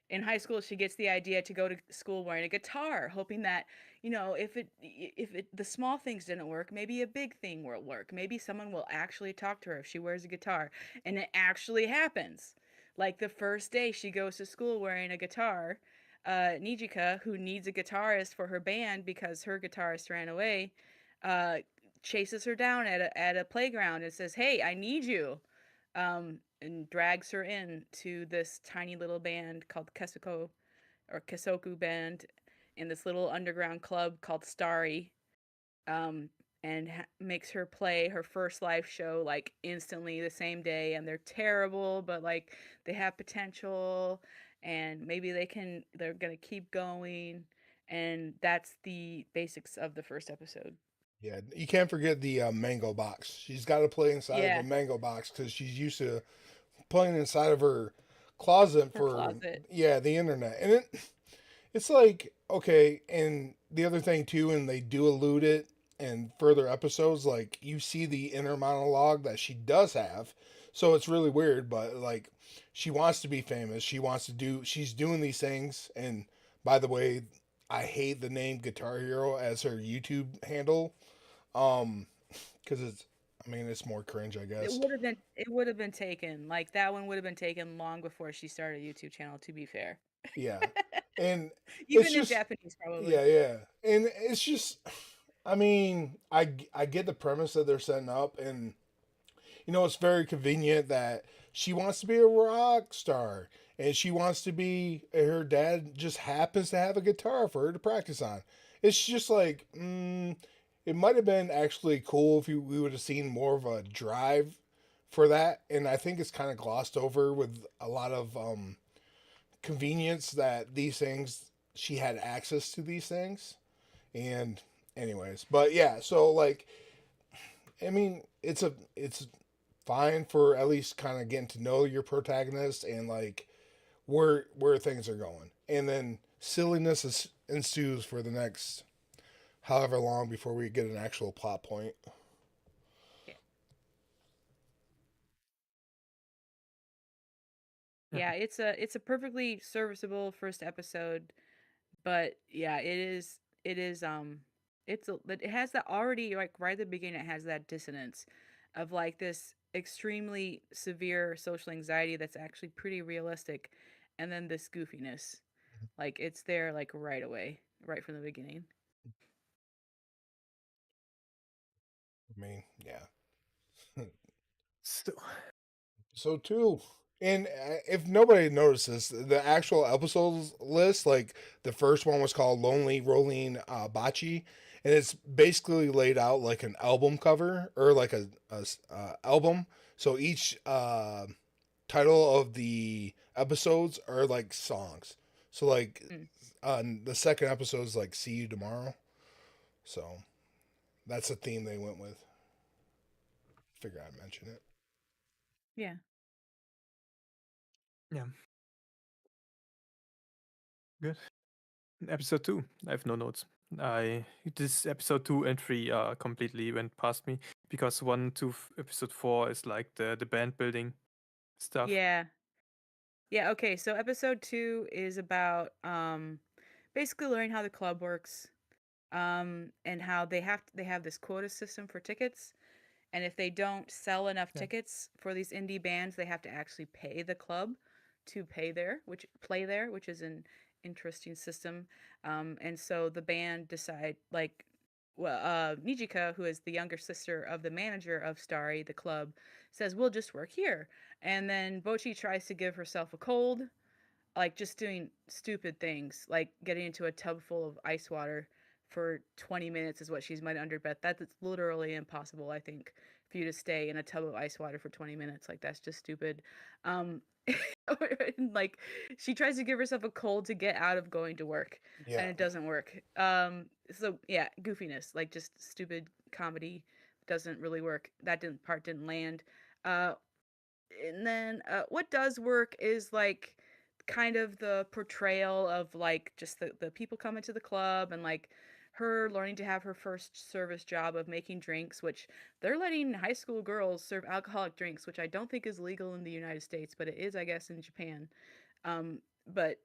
in high school she gets the idea to go to school wearing a guitar, hoping that, you know, if it the small things didn't work, maybe a big thing will work. Maybe someone will actually talk to her if she wears a guitar. And it actually happens. Like the first day she goes to school wearing a guitar, Nijika, who needs a guitarist for her band because her guitarist ran away, uh, chases her down at a playground and says, "Hey, I need you," and drags her in to this tiny little band called Kessoku Band in this little underground club called Starry, um, and makes her play her first live show like instantly the same day. And they're terrible, but like they have potential, and maybe they're gonna keep going. And that's the basics of the first episode. Yeah, you can't forget the mango box. She's got to play inside of Yeah, a mango box because she's used to playing inside of her closet her for closet. the internet, and it's like okay. And the other thing too, and they do allude it in further episodes, like you see the inner monologue that she does have. So it's really weird, but like she wants to be famous. She's doing these things. And by the way, I hate the name Guitar Hero as her YouTube handle. Um, because I mean, it's more cringe, I guess. It would have been taken. Like that one would have been taken long before she started a YouTube channel, to be fair. Yeah, and it's Even in just Japanese, probably. yeah, and it's just, I mean, I get the premise that they're setting up, and it's very convenient that she wants to be a rock star, and she wants to be. Her dad just happens to have a guitar for her to practice on. It's just like, it might have been actually cool if we would have seen more of a drive for that, and I think it's kind of glossed over with a lot of convenience that these things she had access to these things. And anyways, but yeah, so like, I mean, it's fine for at least kind of getting to know your protagonist and like where things are going, and then ensues for the next however long before we get an actual plot point. Yeah. Yeah. Yeah, it's a perfectly serviceable first episode, but yeah, it has that already, like right at the beginning it has that dissonance of like this extremely severe social anxiety that's actually pretty realistic, and then this goofiness. Like it's there like right away, right from the beginning. I mean, yeah. So, So too. And if nobody notices, the actual episodes list, like the first one was called "Lonely Rolling Bocce," and it's basically laid out like an album cover or like a album. So each title of the episodes are like songs. So like Mm, the second episode is like "See You Tomorrow." So that's a theme they went with. Figure I'd mention it. yeah. yeah, good. Episode 2, I have no notes. This episode 2 and 3 completely went past me because 1 to episode 4 is like the band building stuff. Yeah. Yeah, okay. So episode 2 is about basically learning how the club works, and how they have this quota system for tickets, and if they don't sell enough Yeah. tickets for these indie bands, they have to actually pay the club to play there, which is an interesting system. And so the band decide like, well, Nijika, who is the younger sister of the manager of Starry, the club, says, "We'll just work here." And then Bocchi tries to give herself a cold, like just doing stupid things, like getting into a tub full of ice water for 20 minutes is what she's might under bet. That's literally impossible, I think, for you to stay in a tub of ice water for 20 minutes. Like that's just stupid. Um like she tries to give herself a cold to get out of going to work Yeah. and it doesn't work. So yeah, goofiness, like just stupid comedy doesn't really work. That didn't land. Uh and then what does work is like kind of the portrayal of like just the people coming to the club and like her learning to have her first service job of making drinks, which they're letting high school girls serve alcoholic drinks, which I don't think is legal in the United States, but it is, I guess, in Japan. um, but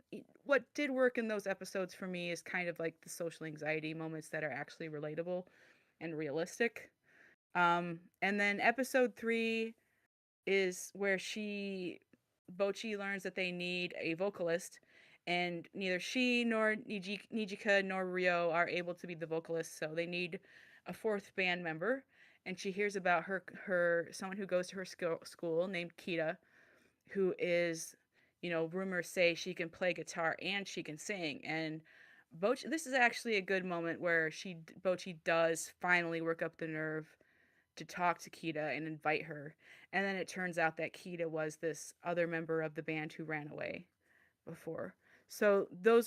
what did work in those episodes for me is kind of like the social anxiety moments that are actually relatable and realistic. And then episode 3 is where Bocchi learns that they need a vocalist, and neither she nor Nijika nor Rio are able to be the vocalist, so they need a fourth band member. And she hears about her someone who goes to her school named Kita, who is, rumors say she can play guitar and she can sing. And Bocchi, this is actually a good moment where Bocchi does finally work up the nerve to talk to Kita and invite her. And then it turns out that Kita was this other member of the band who ran away before. So those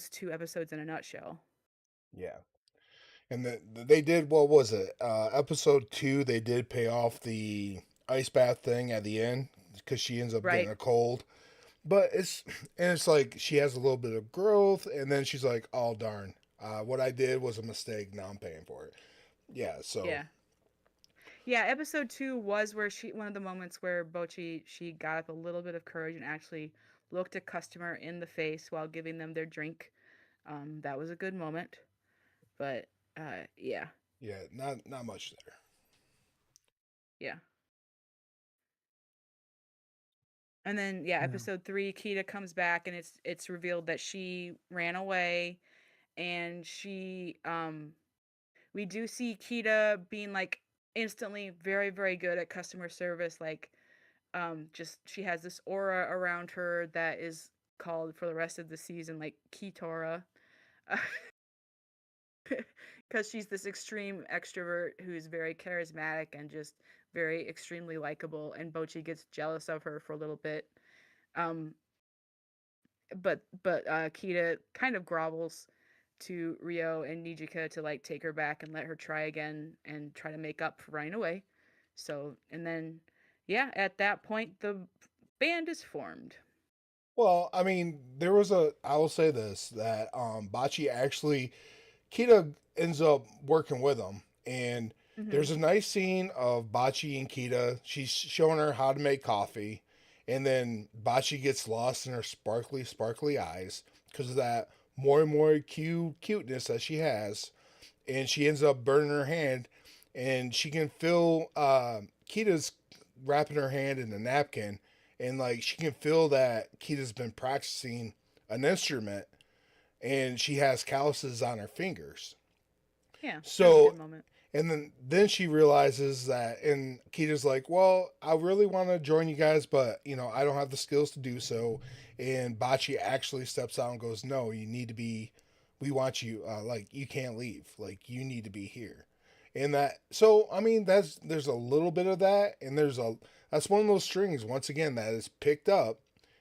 two episodes in a nutshell. Yeah. And they did, what was it? Episode 2, they did pay off the ice bath thing at the end because she ends up getting Right. a cold. But it's like she has a little bit of growth, and then she's like, "Oh darn, what I did was a mistake. Now I'm paying for it." Yeah. So Yeah. Yeah, episode 2 was where one of the moments where Bocchi, she got up a little bit of courage and actually looked a customer in the face while giving them their drink. That was a good moment. But yeah. yeah, not much there. Yeah. And then yeah, Yeah. episode 3, Kita comes back and it's revealed that she ran away, and we do see Kita being like instantly very very good at customer service, like just she has this aura around her that is called for the rest of the season like Kitora. Because she's this extreme extrovert who's very charismatic and just very extremely likable, and Bocchi gets jealous of her for a little bit. um but Kita kind of grovels to Rio and Nijika to like take her back and let her try again and try to make up for running away. So, and then yeah, at that point the band is formed. Well, I mean, there was a. I will say this, that Bachi actually, Kita ends up working with him, and Hmm. there's a nice scene of Bachi and Kita. She's showing her how to make coffee, and then Bachi gets lost in her sparkly eyes because of that more and more cuteness that she has, and she ends up burning her hand, and she can feel Kita's wrapping her hand in a napkin, and like she can feel that Kita's been practicing an instrument, and she has calluses on her fingers. Yeah, that was a good So, moment. and then she realizes that, and Kita's like, "Well, I really want to join you guys, but I don't have the skills to do so." And Bachi actually steps out and goes, "No, you need to be. We want you. Like you can't leave. Like you need to be here." And that, so I mean, there's a little bit of that, and that's one of those strings once again that is picked up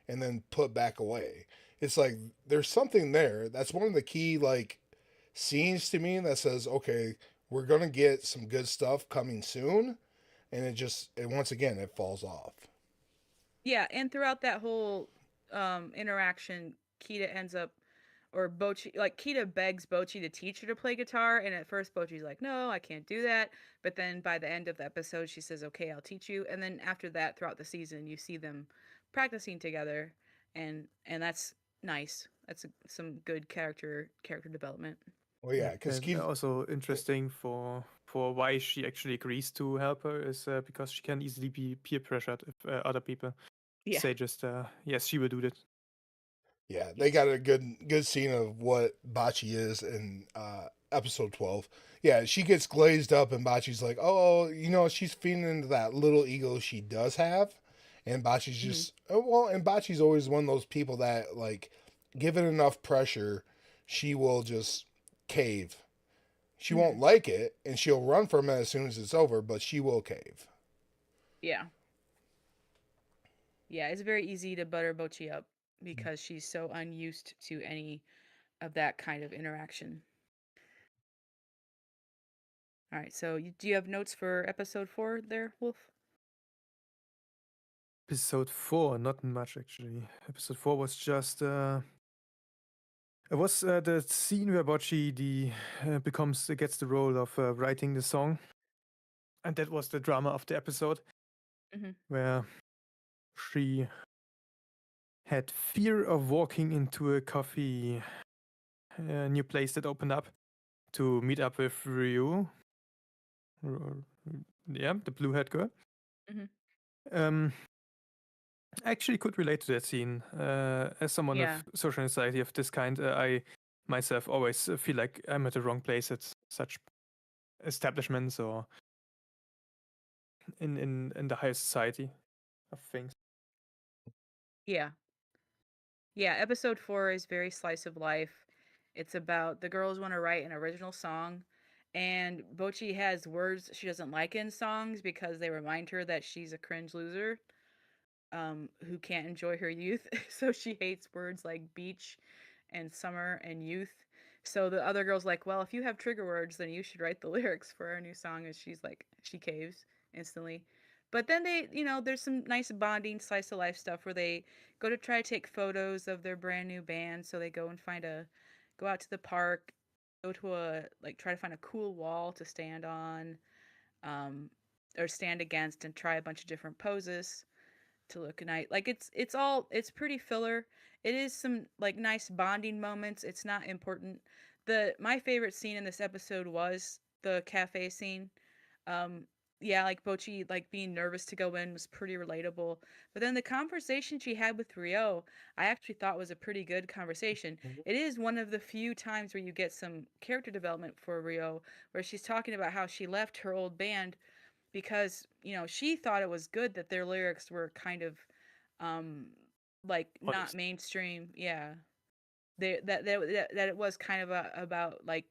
and then put back away. It's like there's something there. That's one of the key like scenes to me that says, okay, we're gonna get some good stuff coming soon, and it once again it falls off. Yeah, and throughout that whole interaction, Kita ends up, or Bocchi, like Kita begs Bocchi to teach her to play guitar, and at first Bocchi's like, "No, I can't do that." But then by the end of the episode, she says, "Okay, I'll teach you." And then after that, throughout the season, you see them practicing together, and that's nice. That's some good character development. Well, Yeah, yeah, because and also interesting for why she actually agrees to help her is because she can easily be peer pressured if other people Yeah. say just, yes, she will do that. Yeah, they got a good scene of what Bocce is in episode 12. Yeah, she gets glazed up, and Bocce's like, "Oh, she's feeding into that little ego she does have," and Bocce's Hmm. just and Bocce's always one of those people that like, given enough pressure, she will just cave. She Hmm. won't like it, and she'll run from it as soon as it's over, but she will cave. Yeah. Yeah. It's very easy to butter Bocchi up because she's so unused to any of that kind of interaction. All right. So, do you have notes for episode 4 there, Wolf? Episode 4, not much actually. Episode 4 was just, it was the scene where Bocchi gets the role of writing the song. And that was the drama of the episode, Hmm. where she had fear of walking into a coffee, new place that opened up to meet up with Ryu. Yeah, the blue haired girl. Hmm. Um, I actually could relate to that scene. As someone Yeah. with social anxiety of this kind, I myself always feel like I'm at the wrong place at such establishments or in the higher society of things. Yeah. Yeah. Episode 4 is very slice of life. It's about the girls want to write an original song, and Bocchi has words she doesn't like in songs because they remind her that she's a cringe loser who can't enjoy her youth. So she hates words like beach and summer and youth. So the other girl's like, well, if you have trigger words, then you should write the lyrics for our new song. And she's like, she caves instantly. But then there's some nice bonding slice of life stuff where they go to try to take photos of their brand new band. So they go and go out to the park, go to try to find a cool wall to stand on, um, or stand against and try a bunch of different poses to look nice. Like it's pretty filler. It is some like nice bonding moments. It's not important. My favorite scene in this episode was the cafe scene. Um yeah, like Bocchi like being nervous to go in was pretty relatable. But then the conversation she had with Rio, I actually thought was a pretty good conversation. It is one of the few times where you get some character development for Rio, where she's talking about how she left her old band because she thought it was good that their lyrics were kind of um like not Honest. mainstream. Yeah, that it was kind of about like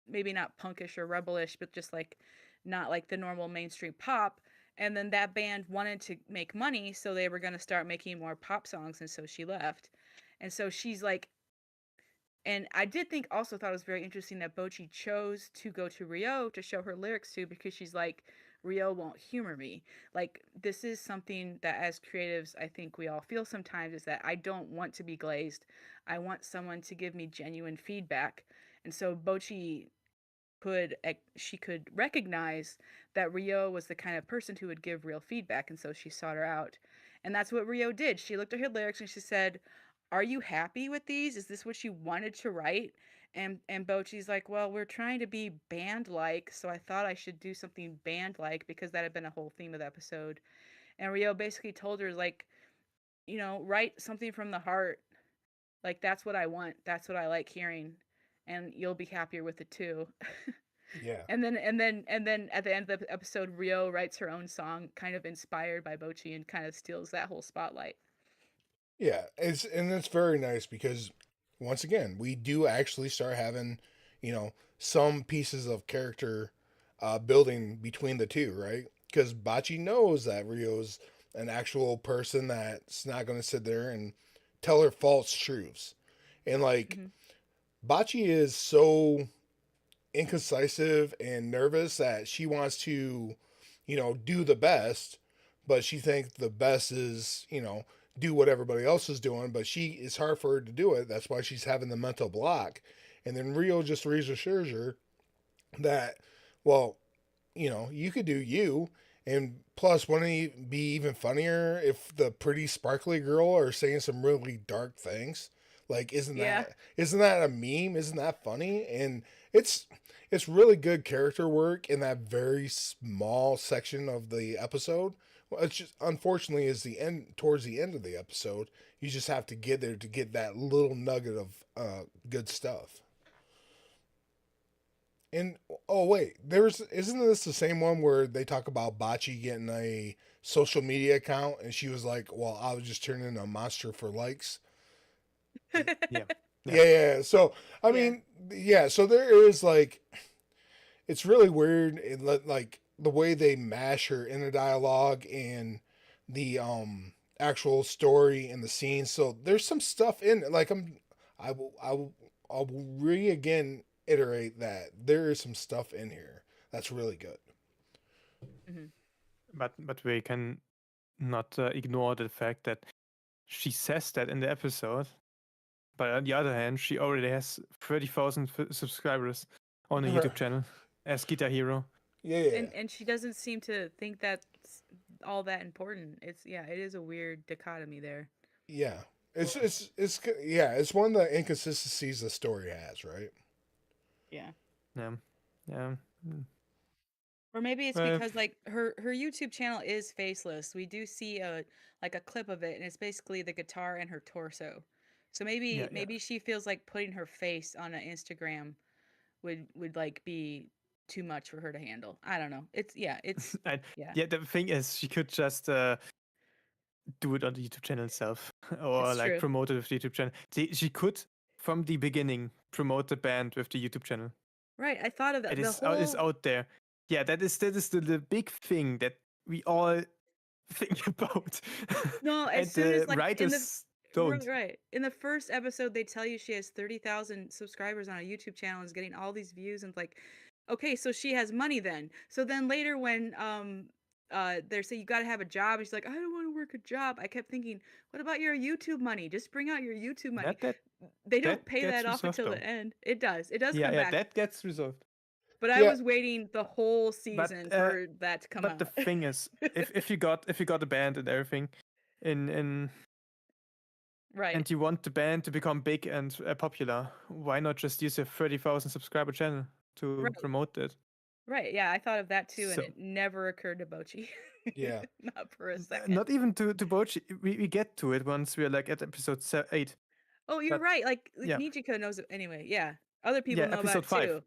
maybe not punkish or rebellish, but just like not like the normal mainstream pop. And then that band wanted to make money, so they were going to start making more pop songs, and so she left. And so she's like, and I did think also thought it was very interesting that Bocchi chose to go to Rio to show her lyrics to because she's like, Rio won't humor me. Like, this is something that as creatives, I think we all feel sometimes is that I don't want to be glazed. I want someone to give me genuine feedback. And so Bocchi she could recognize that Rio was the kind of person who would give real feedback, and so she sought her out. And that's what Rio did. She looked at her lyrics and she said, "Are you happy with these? Is this what you wanted to write?" And Bocchi's like, "Well, we're trying to be band-like, so I thought I should do something band-like because that had been a whole theme of the episode." And Rio basically told her like, write something from the heart. Like that's what I want. That's what I like hearing, and you'll be happier with it too. Yeah. And then at the end of the episode, Rio writes her own song, kind of inspired by Bocchi, and kind of steals that whole spotlight. Yeah, it's very nice because once again, we do actually start having, some pieces of character building between the two, right? Because Bachi knows that Rio's an actual person that's not going to sit there and tell her false truths. And like Hmm. Bachi is so incisive and nervous that she wants to, do the best, but she thinks the best is, do what everybody else is doing, but it's hard for her to do it. That's why she's having the mental block. And then Rio just reassures her that, well, you could do you. And plus, wouldn't it be even funnier if the pretty sparkly girl are saying some really dark things? Like, Yeah. isn't that a meme? Isn't that funny? And it's it's really good character work in that very small section of the episode Well, it's just unfortunately is the end towards the end of the episode. You just have to get there to get that little nugget of good stuff. And oh wait, there's isn't this the same one where they talk about Bocchi getting a social media account and she was like, "Well, I was just turning a monster for likes." Yeah. Yeah. So I Yeah. mean, yeah. So there is like, it's really weird. Like the way they mash her inner dialogue and the actual story and the scene. So there's some stuff in it. Like I'll re again iterate that there is some stuff in here that's really good. Hmm. But we can not ignore the fact that she says that in the episode, but on the other hand, she already has 30,000 subscribers on a YouTube channel as Guitar Hero. Yeah. And she doesn't seem to think that's all that important. It is a weird dichotomy there. Yeah. Yeah, it's one of the inconsistencies the story has, right? Yeah. Yeah. Yeah. Or maybe it's Well, because like her YouTube channel is faceless. We do see a clip of it, and it's basically the guitar and her torso. So yeah. maybe she feels like putting her face on an Instagram would like be too much for her to handle. I don't know. It's And yeah. yeah, the thing is, she could just do it on the YouTube channel itself, or It's like true. promote it with the YouTube channel. She could, from the beginning, promote the band with the YouTube channel. Right. I thought of It that. The is whole out there. Yeah, that is the big thing that we all think about, no, as and soon as the like in the writers don't. right. In the first episode, they tell you she has 30,000 subscribers on a YouTube channel and is getting all these views and like, okay, so she has money then. So then later when they say you got to have a job, and she's like, I don't want to work a job. I kept thinking, what about your YouTube money? Just bring out your YouTube money. That They that don't pay gets that off resolved until though. the end. It does. It does Yeah, come yeah, back. that gets resolved. But I Yeah. was waiting the whole But season for that to come but the out. thing is, if you got a band and everything, in Right. and you want the band to become big and popular, why not just use a 30,000 subscriber channel to Right. promote it? Right. Yeah, I thought of that too, and So it never occurred to Bocchi. Yeah. Not for a second. not even to Bochi. We get to it once we're like at episode 8. Oh, you're But right. Like yeah, Nijika knows it anyway. Yeah. Other yeah, people know about episode it 5. too.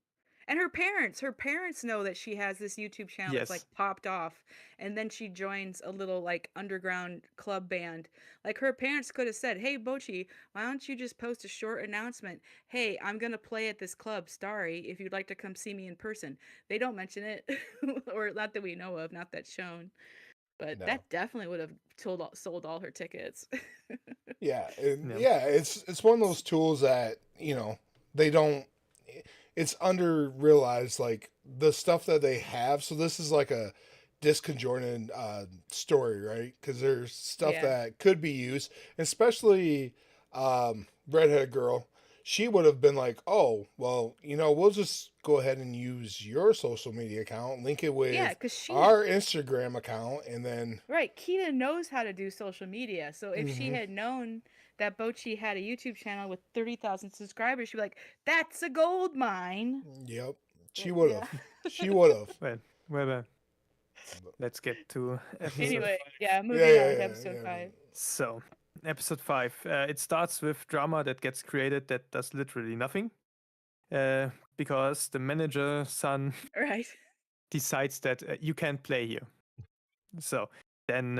And her parents know that she has this YouTube channel that's like Yes, popped off. And then she joins a little like underground club band. Like her parents could have said, hey, Bocchi, why don't you just post a short announcement? Hey, I'm going to play at this club, Starry, if you'd like to come see me in person. They don't mention it, or not that we know of, not that shown. But No. that definitely would have sold all her tickets. Yeah, and yeah, yeah, it's one of those tools that they don't. It's under realized like the stuff that they have. So this is like a disconjointed story, right? Because there's stuff Yeah. that could be used, especially redhead girl. She would have been like, "Oh, well, we'll just go ahead and use your social media account, link it Yeah, with because our Instagram account, and then." right, Kita knows how to do social media. So if she Mhm. had known that Bocchi had a YouTube channel with 30,000 subscribers, she'd be like, that's a gold mine. Yep, she But would yeah. have. She would have. well, let's get to episode. Anyway, yeah, Yeah, moving yeah, on with yeah, episode yeah. 5. So, episode 5. It starts with drama that gets created that does literally nothing. Because the manager's son Right. decides that you can't play here. So, then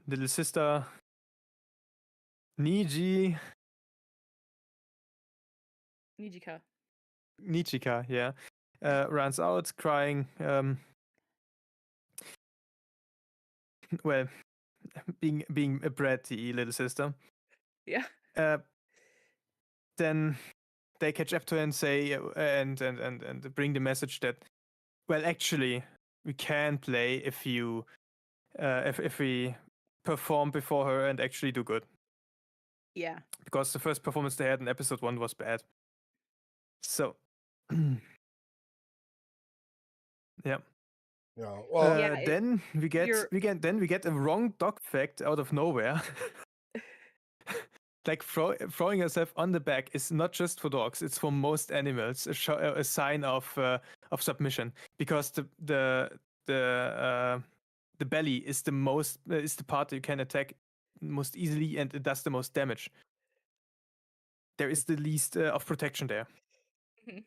little sister Nijika, Nijika. yeah, runs out crying. Well, being a bratty little sister. Yeah. Then they catch up to her and say and bring the message that, well, actually we can play if you if we perform before her and actually do good, Yeah. because the first performance they had in episode 1 was bad. So yeah. Well, Yeah, Then we get you're- we get a wrong dog fact out of nowhere. Like throwing yourself on the back is not just for dogs; it's for most animals. A sign of submission, because the the belly is the most is the part you can attack most easily, and it does the most damage. There is the least of protection there. Mhm.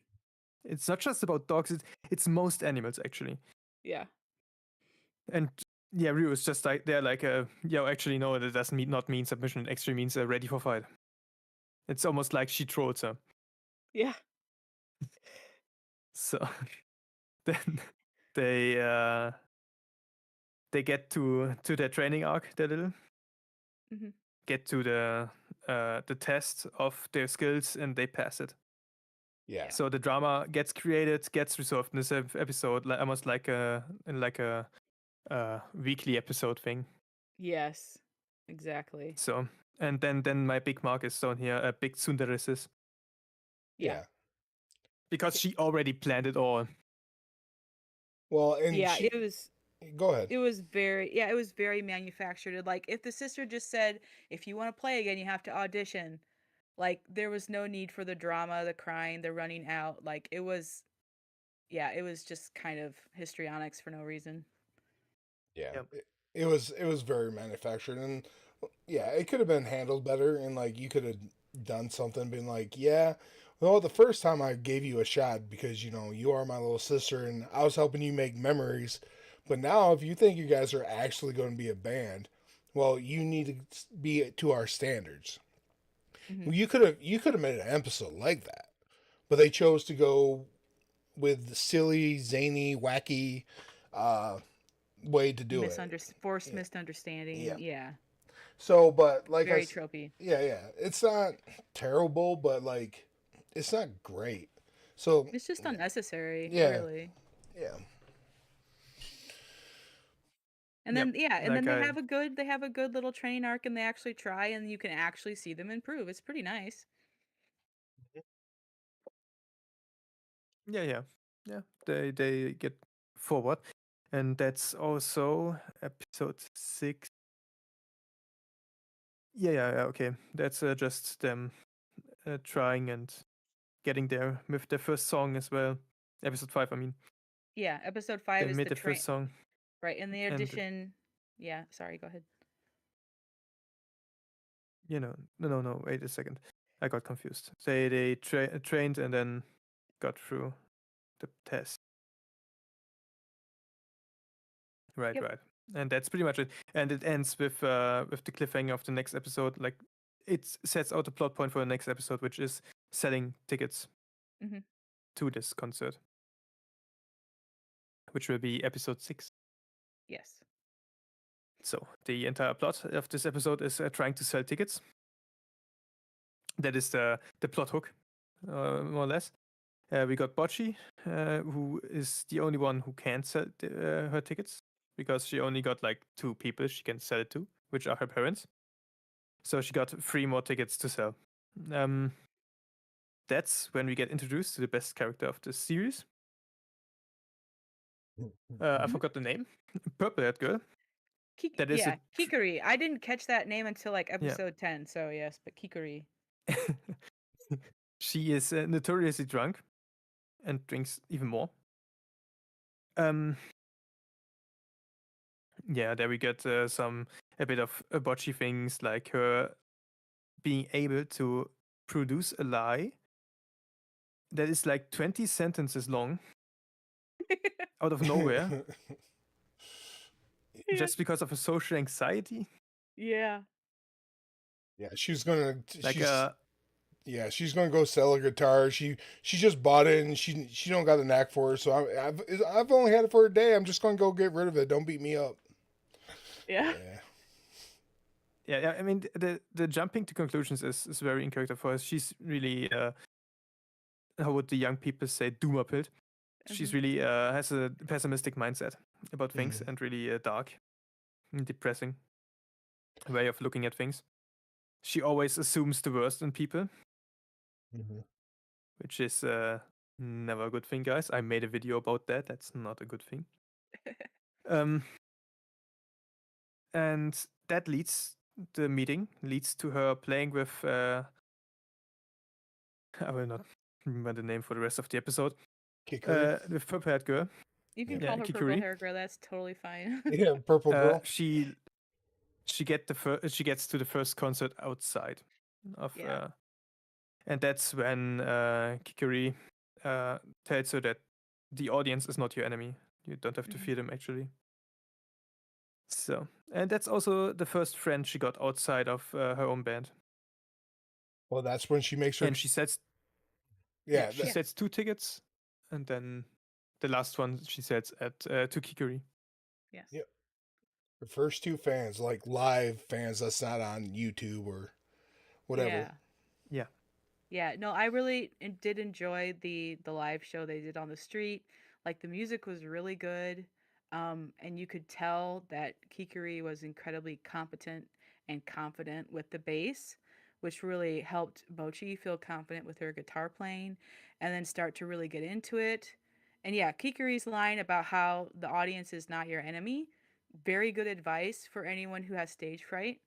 It's not just about dogs; it's most animals actually. Yeah. And yeah, Ryu is just like they're like actually no, that doesn't not mean submission. It actually means ready for fight. It's almost like she trolls her. Yeah. So then they get to their training arc, their little Mhm. get to the test of their skills, and they pass it. Yeah. So the drama gets created, gets resolved in this episode, like almost like a weekly episode thing. Yes. Exactly. So and then my big mark is down here, a big Tsunderesis, Yeah. because she already planned it all. Well, and Yeah, she, it was go ahead. it was very manufactured. Like if the sister just said, if you want to play again, you have to audition. Like there was no need for the drama, the crying, the running out. Like it was just kind of histrionics for no reason. Yeah, Yep. it was very manufactured, and yeah, it could have been handled better, and like you could have done something, been like, yeah, well, the first time I gave you a shot because you know you are my little sister, and I was helping you make memories, but now if you think you guys are actually going to be a band, well, you need to be to our standards. Mhm. Well, you could have made an episode like that, but they chose to go with the silly, zany, wacky way to do it. Forced Yeah. misunderstanding. Yeah. Yeah. So, but like Very tropey. yeah, it's not terrible, but like, it's not great. So, It's just unnecessary, yeah, really. yeah, And Yep. then they have a good little training arc, and they actually try, and you can actually see them improve. It's pretty nice. Yeah. They get forward, and that's also episode 6. Yeah. Okay, that's just them trying and getting there with their first song as well. Episode 5, I mean. Yeah, episode 5 They is made the the first song, right, and the and addition. Yeah, sorry, go ahead. no, wait a second, I got confused. They trained and then got through the test. Right, Yep. right, and that's pretty much it. And it ends with the cliffhanger of the next episode. Like it sets out the plot point for the next episode, which is selling tickets Mhm. to this concert, which will be episode 6. Yes. So the entire plot of this episode is trying to sell tickets. That is the plot hook, more or less. We got Bocchi, who is the only one who can sell her tickets because she only got like 2 people she can sell it to, which are her parents. So she got 3 more tickets to sell. That's when we get introduced to the best character of the series. I Mhm. forgot the name. Purple-haired girl. That is Yeah, Kikuri. I didn't catch that name until like yeah. episode 10, so yes, but Kikuri. She is notoriously drunk and drinks even more. Yeah, there we get a bit of botchy things, like her being able to produce a lie that is like 20 sentences long out of nowhere Yeah. just because of a social anxiety. Yeah. yeah. She's gonna Like she's gonna go sell a guitar. She just bought it and she don't got the knack for it. So I've only had it for a day. I'm just gonna go get rid of it. Don't beat me up. Yeah. Yeah. I mean the jumping to conclusions is very in character for us. She's really how would the young people say, doomerpilled. She's Mhm. really has a pessimistic mindset about things Mhm. and really dark and depressing way of looking at things. She always assumes the worst in people, Mhm. which is never a good thing, guys. I made a video about that. That's not a good thing. And that the meeting leads to her playing with I will not remember the name for the rest of the episode. Kikuri. With Purple-haired girl. You can Yeah. call her purple Kikuri. hair girl. That's totally fine. Yeah, purple girl. She gets to the first concert outside of Yeah. and that's when Kikuri tells her that the audience is not your enemy. You don't have to Mhm. fear them actually. So, and that's also the first friend she got outside of her own band. Well, that's when she makes her. And she sets Yeah, she Yeah. sets 2 tickets, and then the last one she sets at to Kikuri. Yes. Yep. The first 2 fans, like live fans, that's not on YouTube or whatever. Yeah. Yeah. Yeah, no, I really did enjoy the live show they did on the street. Like the music was really good. And you could tell that Kikuri was incredibly competent and confident with the bass, which really helped Bocchi feel confident with her guitar playing and then start to really get into it. And yeah, Kikuri's line about how the audience is not your enemy, very good advice for anyone who has stage fright.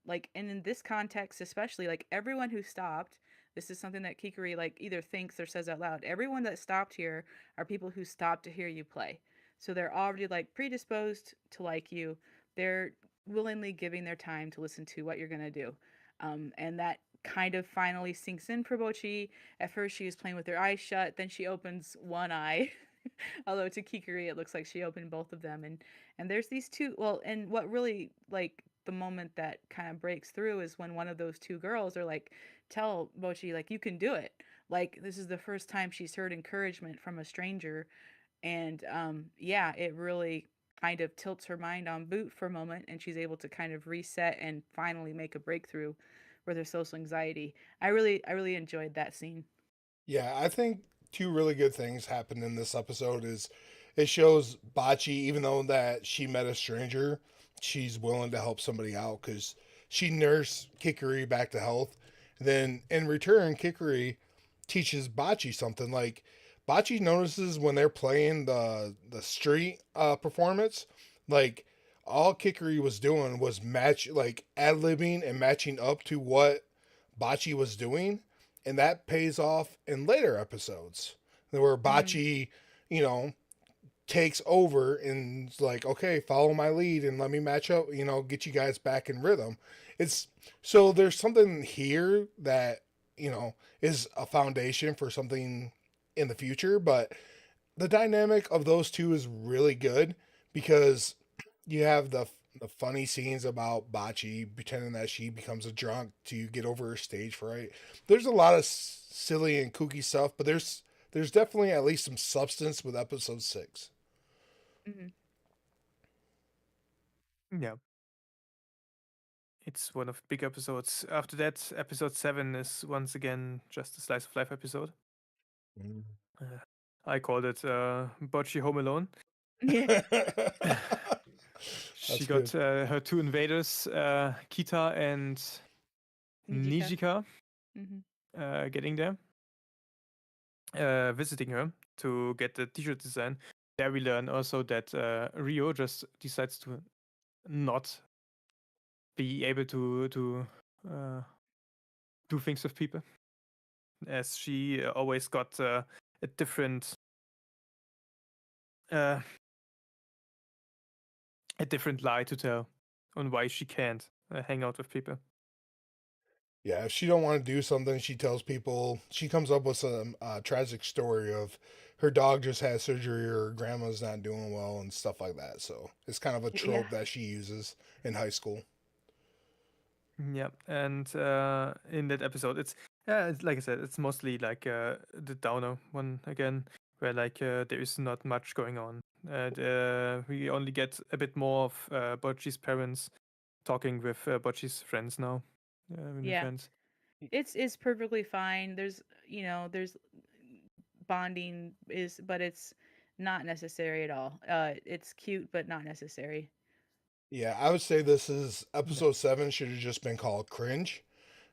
Like, and in this context especially, like everyone who stopped, this is something that Kikuri like either thinks or says out loud. Everyone that stopped here are people who stopped to hear you play, so they're already like predisposed to like you. They're willingly giving their time to listen to what you're gonna do. And that kind of finally sinks in for Bochi. At first she was playing with her eyes shut, then she opens one eye. Although to Kikuri it looks like she opened both of them, and there's these two. Well, and what really like the moment that kind of breaks through is when one of those two girls are like, tell Bochi like you can do it. Like this is the first time she's heard encouragement from a stranger, and yeah, it really kind of tilts her mind on boot for a moment, and she's able to kind of reset and finally make a breakthrough with her social anxiety. I really enjoyed that scene. Yeah, I think 2 really good things happened in this episode is it shows Bachi, even though that she met a stranger, she's willing to help somebody out because she nursed Kikuri back to health. Then in return, Kikuri teaches Bachi something. Like Bachi notices when they're playing the street performance, like all Kikuri was doing was match like ad libbing and matching up to what Bachi was doing, and that pays off in later episodes where Mm-hmm. Bachi, you know, takes over and is like, okay, follow my lead and let me match up, get you guys back in rhythm. It's so there's something here that, is a foundation for something in the future, but the dynamic of those two is really good because you have the funny scenes about Bachi pretending that she becomes a drunk to get over her stage fright. There's a lot of silly and kooky stuff, but there's definitely at least some substance with episode 6. Mm-hmm. Yeah. It's one of the big episodes. After that, episode 7 is once again just a slice of life episode. Uh, I called it Bocchi Home Alone. Yeah. She That's got good. her 2 invaders, Kita and Nijika. Nijika, Mm-hmm. getting there, visiting her to get the t-shirt design. There we learn also that Rio just decides to not be able to do things with people, as she always got a different uh, a different lie to tell on why she can't hang out with people. Yeah, if she don't want to do something, she tells people. She comes up with some tragic story of her dog just had surgery or her grandma's not doing well and stuff like that. So it's kind of a Yeah. trope that she uses in high school. Yeah, and in that episode, it's like I said, it's mostly like the downer one again, where like there is not much going on. We only get a bit more of Bocchi's parents talking with Bocchi's friends now, new Yeah. friends. It's perfectly fine. There's bonding but it's not necessary at all. It's cute but not necessary. Yeah, I would say this is Yeah, episode 7 should have just been called cringe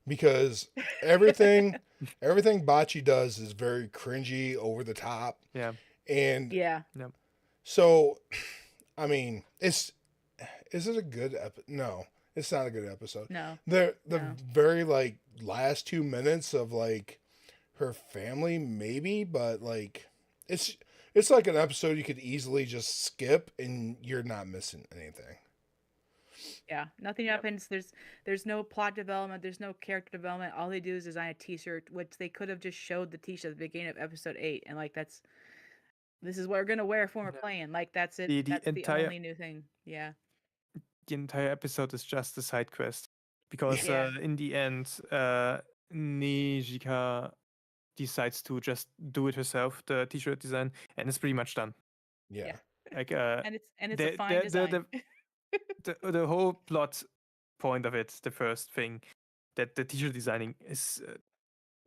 because everything everything Bachi does is very cringy, over the top, yeah, and Yeah. yeah. so I mean, is it a good no, it's not a good episode. No. The No. very like last 2 minutes of like her family maybe, but like it's it's like an episode you could easily just skip and you're not missing anything. Yeah, nothing Yep. happens. There's no plot development. There's no character development. All they do is design a T-shirt, which they could have just showed the T-shirt at the beginning of episode 8, and like this is what we're gonna wear when we're Yeah. playing. Like that's it. The That's the only new thing. Yeah. entire episode is just a side quest because Yeah. in the end, Nijika decides to just do it herself, the T-shirt design, and it's pretty much done. Yeah. Like And it's a the fine design. the whole plot point of it, the first thing, that the T-shirt designing is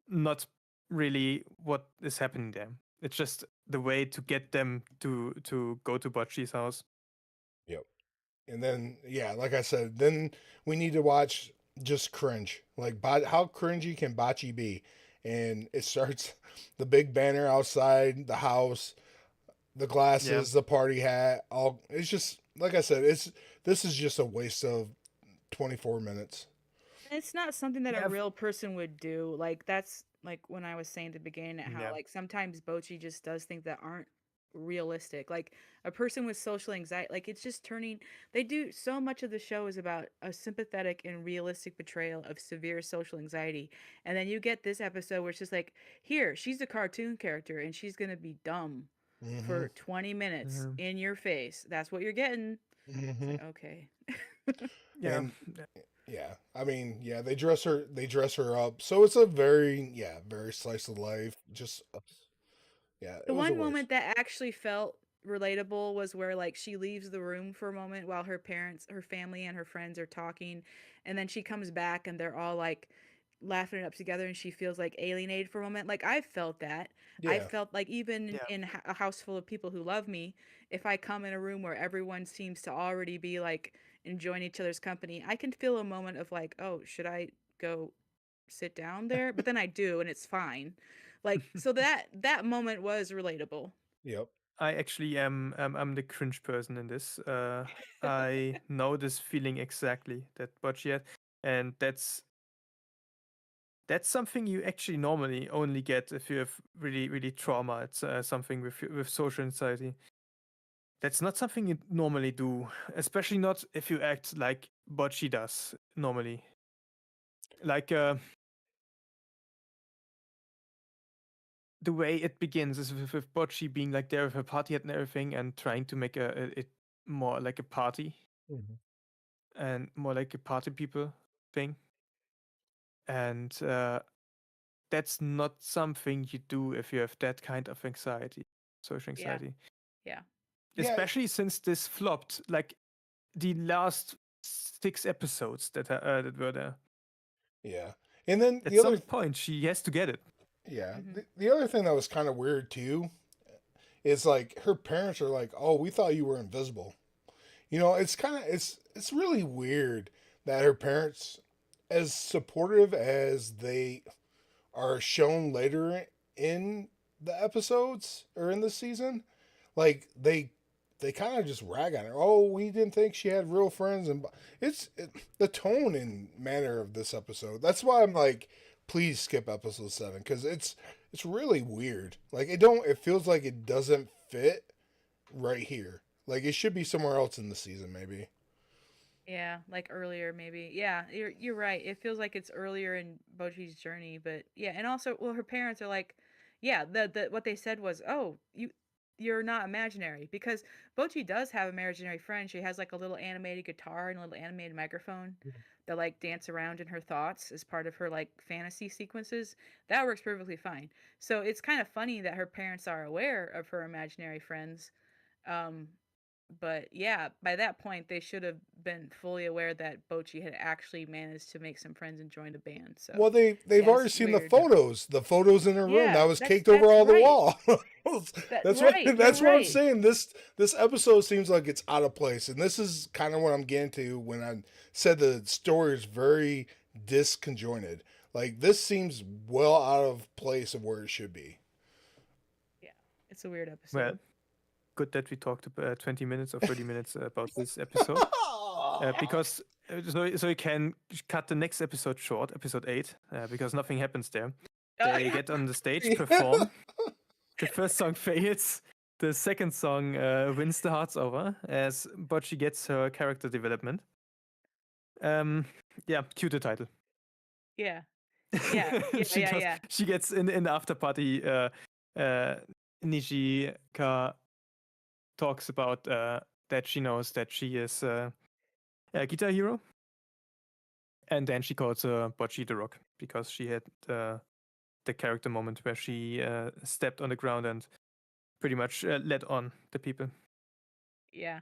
not really what is happening there. It's just the way to get them to go to Bocchi's house. Yep. And then, yeah, like I said, then we need to watch just cringe. Like, how cringy can Bocce be? And it starts the big banner outside the house, the glasses, the party hat. All it's just like I said. This is just a waste of 24 minutes. It's not something that Yeah, a real person would do. Like that's like when I was saying at the beginning how Yeah. like sometimes Bocchi just does things that aren't realistic. Like a person with social anxiety, like it's just turning they do so much of the show is about a sympathetic and realistic portrayal of severe social anxiety. And then you get this episode where it's just like, here, she's a cartoon character and she's gonna be dumb for 20 minutes Mhm. in your face. That's what you're getting. It's Mm-hmm. like, okay. Yeah. And yeah, I mean, yeah, they dress her up, so it's a very very slice of life. Just yeah, it The was a one waste. moment that actually felt relatable was where like she leaves the room for a moment while her parents, her family and her friends are talking, and then she comes back and they're all like laughing it up together and she feels like alienated for a moment. Like I felt that. I Yeah, felt like even Yeah. in a house full of people who love me, if I come in a room where everyone seems to already be like enjoying each other's company, I can feel a moment of like, oh, should I go sit down there? But then I do and it's fine. Like so that moment was relatable. yep, I actually am I'm the cringe person in this. I know this feeling exactly that Bocchi had, and that's something you actually normally only get if you have really trauma. It's something with social anxiety. That's not something you normally do, especially not if you act like Bocchi does normally. Like the way it begins is with Bocchi being like there with her party hat and everything, and trying to make it more like a party and more like a party people thing. And that's not something you do if you have that kind of anxiety, social Yeah. anxiety. Yeah. yeah, Especially since this flopped, like the last 6 episodes that were there. yeah. And then At the other some point, she has to get it. yeah, Mhm. the other thing that was kind of weird too is like her parents are like, "Oh, we thought you were invisible." You know, it's kind of it's really weird that her parents, as supportive as they are shown later in the episodes or in the season, like they kind of just rag on her. Oh, we didn't think she had real friends, and the tone and manner of this episode. That's why I'm like, please skip episode 7 because it's really weird. Like it feels like it doesn't fit right here. Like it should be somewhere else in the season, maybe. Yeah, like earlier maybe. Yeah, you're right. It feels like it's earlier in Bocchi's journey, but yeah, and also well her parents are like yeah, the what they said was, "Oh, you're not imaginary." Because Bocchi does have an imaginary friend. She has like a little animated guitar and a little animated microphone that like dance around in her thoughts as part of her like fantasy sequences. That works perfectly fine. So it's kind of funny that her parents are aware of her imaginary friends. Um but yeah, by that point, they should have been fully aware that Bocchi had actually managed to make some friends and join the band. So Well, they've yeah, already it's seen the weird. photos in her room Yeah, that was that's caked over that's all the right. wall. That That's what right. You're that's what I'm right. saying. This episode seems like it's out of place, and this is kind of what I'm getting to when I said the story is very disconjointed. Like this seems well out of place of where it should be. Yeah, it's a weird Well, episode. good that we talked about 20 minutes or 30 minutes about this episode. Because so you can cut the next episode short, episode 8, because nothing happens there. They get on the stage, perform. The first song fades. The second song wins the hearts over as Bocchi gets her character development. Yeah, cue the title. Yeah. Yeah. Yeah. She gets in the after party. Nijika talks about that she knows that she is a guitar hero, and then she calls her Bocchi the Rock because she had the character moment where she stepped on the ground and pretty much led on the people. Yeah.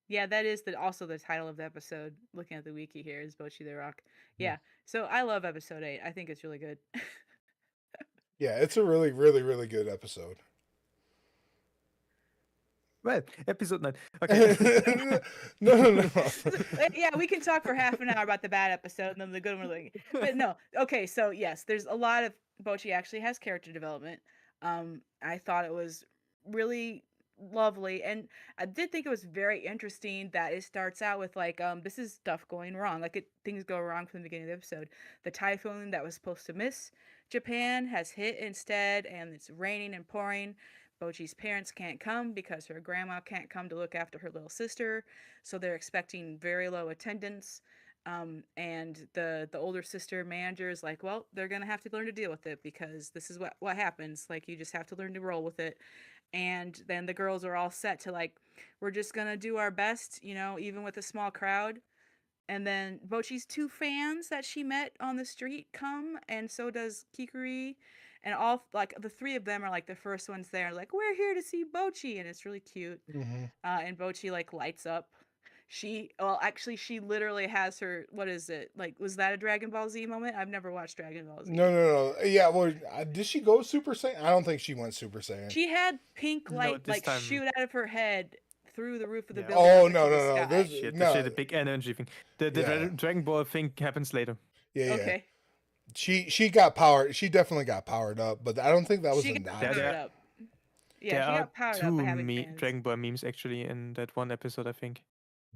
Yeah, that is also the title of the episode. Looking at the wiki here is Bocchi the Rock. Yeah. So I love episode 8. I think it's really good. Yeah, it's a really, really, really good episode. Well, episode 9. Okay. No. Yeah, we can talk for half an hour about the bad episode and then the good one. But no, okay. So yes, there's a lot of Bocchi actually has character development. I thought it was really lovely, and I did think it was very interesting that it starts out with like this is stuff going wrong, like things go wrong from the beginning of the episode. The typhoon that was supposed to miss Japan has hit instead, and it's raining and pouring. Bocchi's parents can't come because her grandma can't come to look after her little sister, so they're expecting very low attendance. And the older sister manager is like, well, they're gonna have to learn to deal with it because this is what happens. Like, you just have to learn to roll with it. And then the girls are all set to like, we're just gonna do our best, even with a small crowd. And then Bocchi's 2 fans that she met on the street come, and so does Kikuri. And all like the 3 of them are like the first ones there, like, we're here to see Bocchi, and it's really cute. Mm-hmm. And Bocchi like lights up. Actually, she literally has her, what is it? Like, was that a Dragon Ball Z moment? I've never watched Dragon Ball Z. No. Yeah, well, did she go Super Saiyan? I don't think she went Super Saiyan. She had pink light this time. shoot out of her head through the roof of the Yeah. building. Oh, up no, into no, the no. sky. There's, She had no. the big energy thing. The Yeah. Dragon Ball thing happens later. Yeah. Okay. She got powered. She definitely got powered up, but I don't think that was She in got that. powered up. Yeah, there she are got powered up 2 by having fans. Dragon Ball memes actually in that one episode, I think.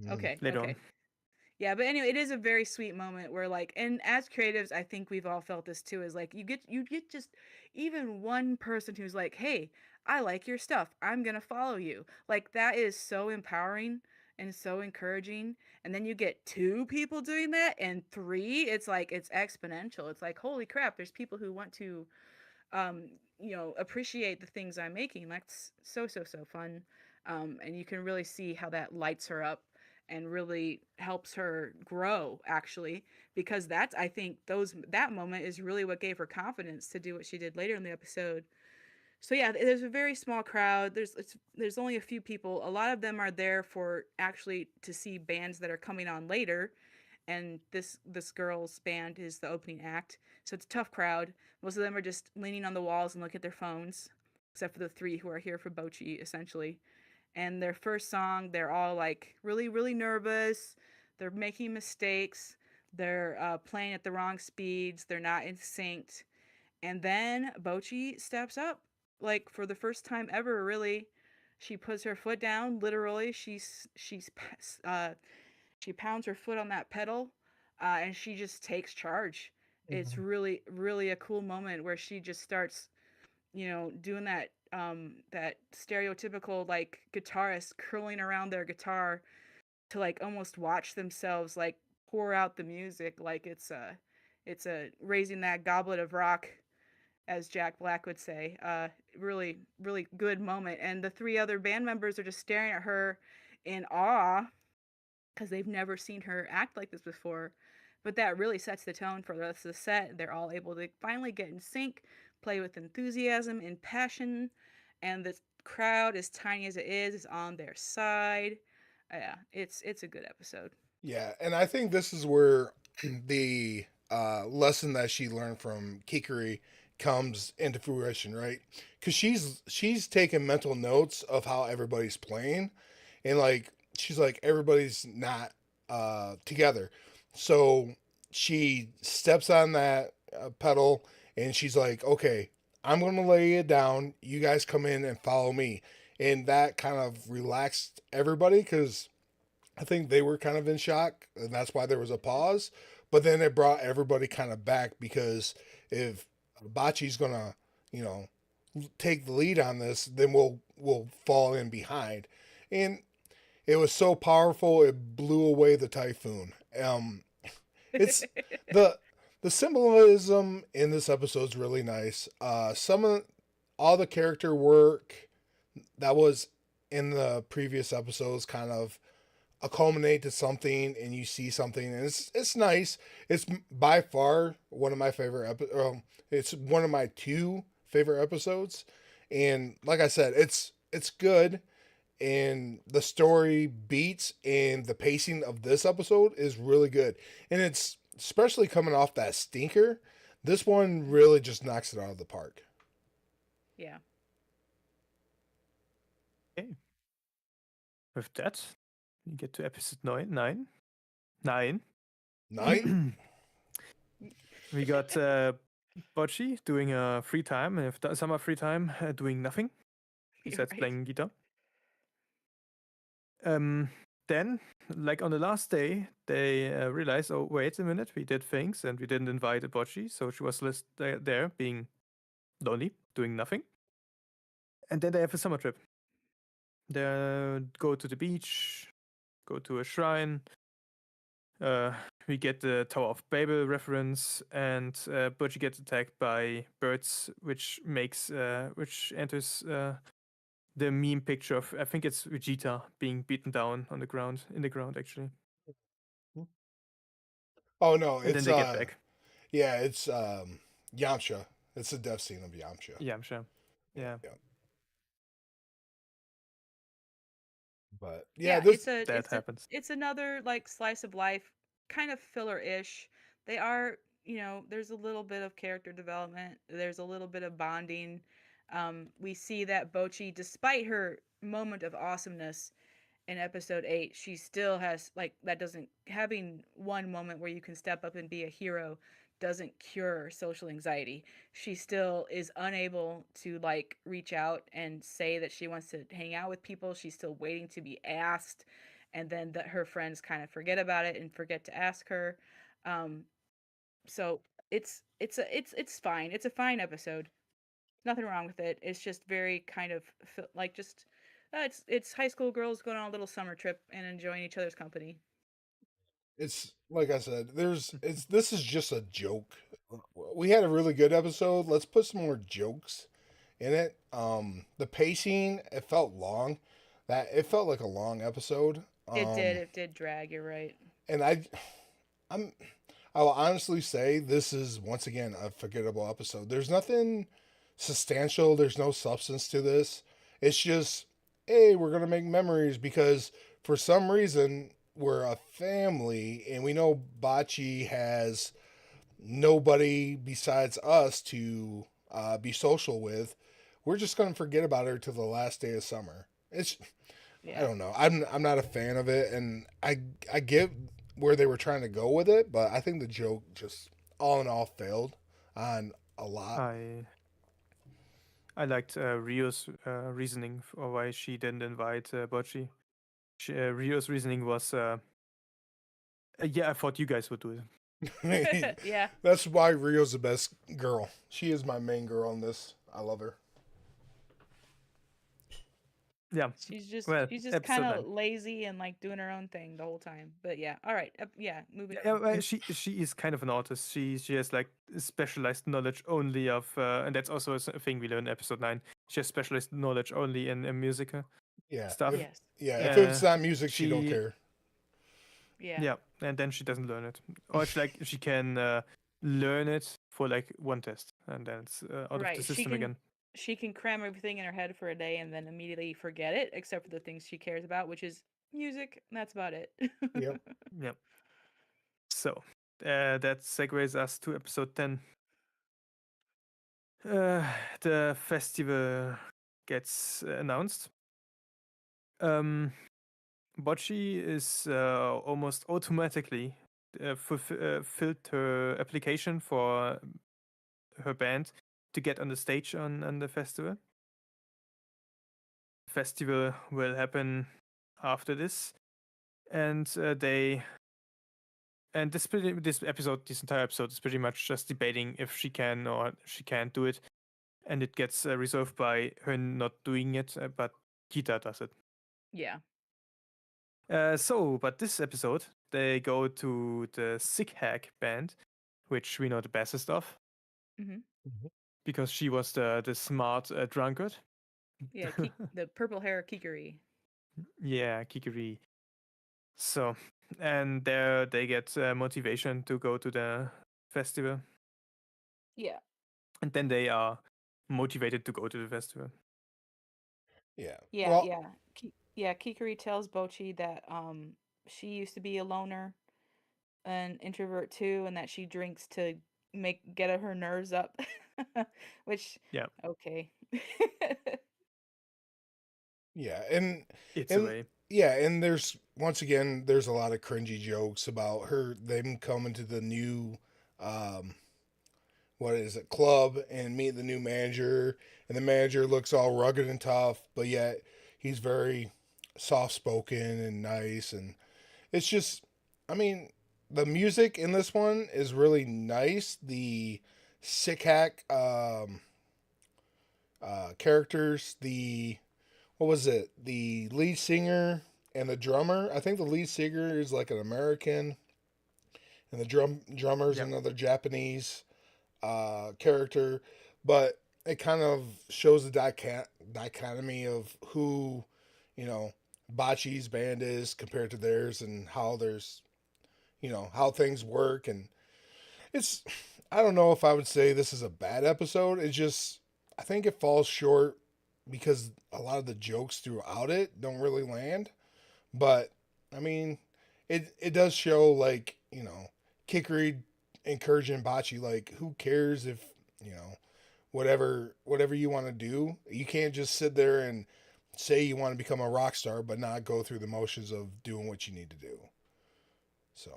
Okay. Later okay. on. Yeah, but anyway, it is a very sweet moment where like, and as creatives, I think we've all felt this too, is like you get just even one person who's like, hey, I like your stuff, I'm gonna follow you. Like, that is so empowering and so encouraging. And then you get 2 people doing that, and 3, it's like it's exponential. It's like, holy crap, there's people who want to appreciate the things I'm making. That's so fun. And you can really see how that lights her up and really helps her grow, actually, because that's, I think, that moment is really what gave her confidence to do what she did later in the episode. So yeah, there's a very small crowd. There's only a few people. A lot of them are there for actually to see bands that are coming on later, and this girl's band is the opening act. So it's a tough crowd. Most of them are just leaning on the walls and looking at their phones, except for the 3 who are here for Bocchi, essentially. And their first song, they're all like really, really nervous. They're making mistakes. They're playing at the wrong speeds. They're not in sync. And then Bocchi steps up, like for the first time ever, really. She puts her foot down, literally. She pounds her foot on that pedal, and she just takes charge. It's really, really a cool moment where she just starts, doing that stereotypical like guitarist curling around their guitar to like almost watch themselves like pour out the music, like it's a raising that goblet of rock, as Jack Black would say. Really, really good moment. And the 3 other band members are just staring at her in awe because they've never seen her act like this before. But that really sets the tone for the rest of the set. They're all able to finally get in sync, play with enthusiasm and passion, and the crowd, as tiny as it is on their side. Yeah, it's a good episode. Yeah, and I think this is where the lesson that she learned from Kikuri comes into fruition, right? Because she's taking mental notes of how everybody's playing, and like she's like everybody's not together, so she steps on that pedal and she's like, okay, I'm gonna lay it down. You guys come in and follow me, and that kind of relaxed everybody because I think they were kind of in shock, and that's why there was a pause. But then it brought everybody kind of back because if Bachi's gonna, you know, take the lead on this, then we'll fall in behind. And it was so powerful, it blew away the typhoon. It's the the symbolism in this episode is really nice. Some of all the character work that was in the previous episodes kind of a culminate to something, and you see something, and it's nice. It's by far one of my favorite it's one of my two favorite episodes, and like I said, it's good, and the story beats, and the pacing of this episode is really good, and it's especially coming off that stinker. This one really just knocks it out of the park. Yeah. Okay. With that, we get to episode 9. Nine. We got Bocchi doing free time, summer free time, doing nothing besides Right. playing guitar. Then, like on the last day, they realized, oh, wait a minute, we did things and we didn't invite Bocchi, so she was there being lonely, doing nothing. And then they have a summer trip. They go to the beach, go to a shrine. We get the Tower of Babel reference, and Bocchi gets attacked by birds, which enters the meme picture of, I think it's Vegeta being beaten down on the ground, in the ground actually. Oh no, And then it's they get back. yeah, it's Yamcha. It's the death scene of Yamcha. Yeah, I'm sure. Yeah. But Yeah, this Happens. it's another like slice of life, kind of filler-ish. They are, there's a little bit of character development. There's a little bit of bonding. We see that Bocchi, despite her moment of awesomeness in episode 8, she still has like that doesn't having one moment where you can step up and be a hero doesn't cure social anxiety. She still is unable to like reach out and say that she wants to hang out with people. She's still waiting to be asked, and then that her friends kind of forget about it and forget to ask her. um so it's fine. It's a fine episode. Nothing wrong with it. It's just very kind of like just it's high school girls going on a little summer trip and enjoying each other's company. it's like I said, this is just a joke. We had a really good episode. Let's put some more jokes in it. The pacing, it felt long. That it felt like a long episode. It did drag. You're right. And I'm I will honestly say this is once again a forgettable episode. There's nothing substantial. There's no substance to this. It's just, hey, we're gonna make memories because for some reason we're a family and we know Bocce has nobody besides us to be social with. We're just gonna forget about her till the last day of summer. It's I Yeah. don't know. I'm not a fan of it, and I get where they were trying to go with it, but I think the joke just all in all failed on a lot. I liked Rio's reasoning for why she didn't invite Bocchi. Rio's reasoning was, yeah, I thought you guys would do it. Yeah. That's why Rio's the best girl. She is my main girl in this. I love her. Yeah. She's just Well, kind episode of 9. lazy and like doing her own thing the whole time. But yeah, all right. Yeah, moving Yeah, on. well, she is kind of an artist. She has like specialized knowledge only of, and that's also a thing we learn in episode 9. She has specialized knowledge only in music Yeah. stuff. Yes. If it's not music, she don't she care. Yeah. Yeah, and then she doesn't learn it, or she can learn it for like one test, and then it's out of the system again. She can cram everything in her head for a day and then immediately forget it, except for the things she cares about, which is music. And that's about it. Yep. Yep. So that segues us to episode 10. The festival gets announced. Bocchi is almost automatically filled her application for her band to get on the stage on the festival. The festival will happen after this, and this entire episode is pretty much just debating if she can or she can't do it. and it gets resolved by her not doing it, but Kita does it. Yeah. But this episode, they go to the Sick Hack band, which we know the bassist of, Mm-hmm. because she was the smart drunkard. Yeah. The purple hair Kikari. Yeah, Kikiri. So, and there they get motivation to go to the festival, Yeah. and then they are motivated to go to the festival. Yeah. Yeah. Well, Yeah. Kikari tells Bocchi that she used to be a loner, an introvert too, and that she drinks to get her nerves up. Which, Yeah, okay. yeah, it's a and way. yeah, and there's once again there's a lot of cringy jokes about them coming to the new um what is it club and meet the new manager, and the manager looks all rugged and tough, but yet he's very soft spoken and nice, and it's just, I mean, the music in this one is really nice. The sick hack characters, the what was it? The lead singer and the drummer. I think the lead singer is like an American, and the drummer's Yeah, another Japanese character. But it kind of shows the dichotomy of who, you know, Bocce's band is compared to theirs, and how there's, how things work. And it's, I don't know if I would say this is a bad episode. It's just, I think it falls short because a lot of the jokes throughout it don't really land. But I mean, it does show, like, Kikuri encouraging Bocce, like, who cares if, whatever you want to do. You can't just sit there and say you want to become a rock star but not go through the motions of doing what you need to do. So,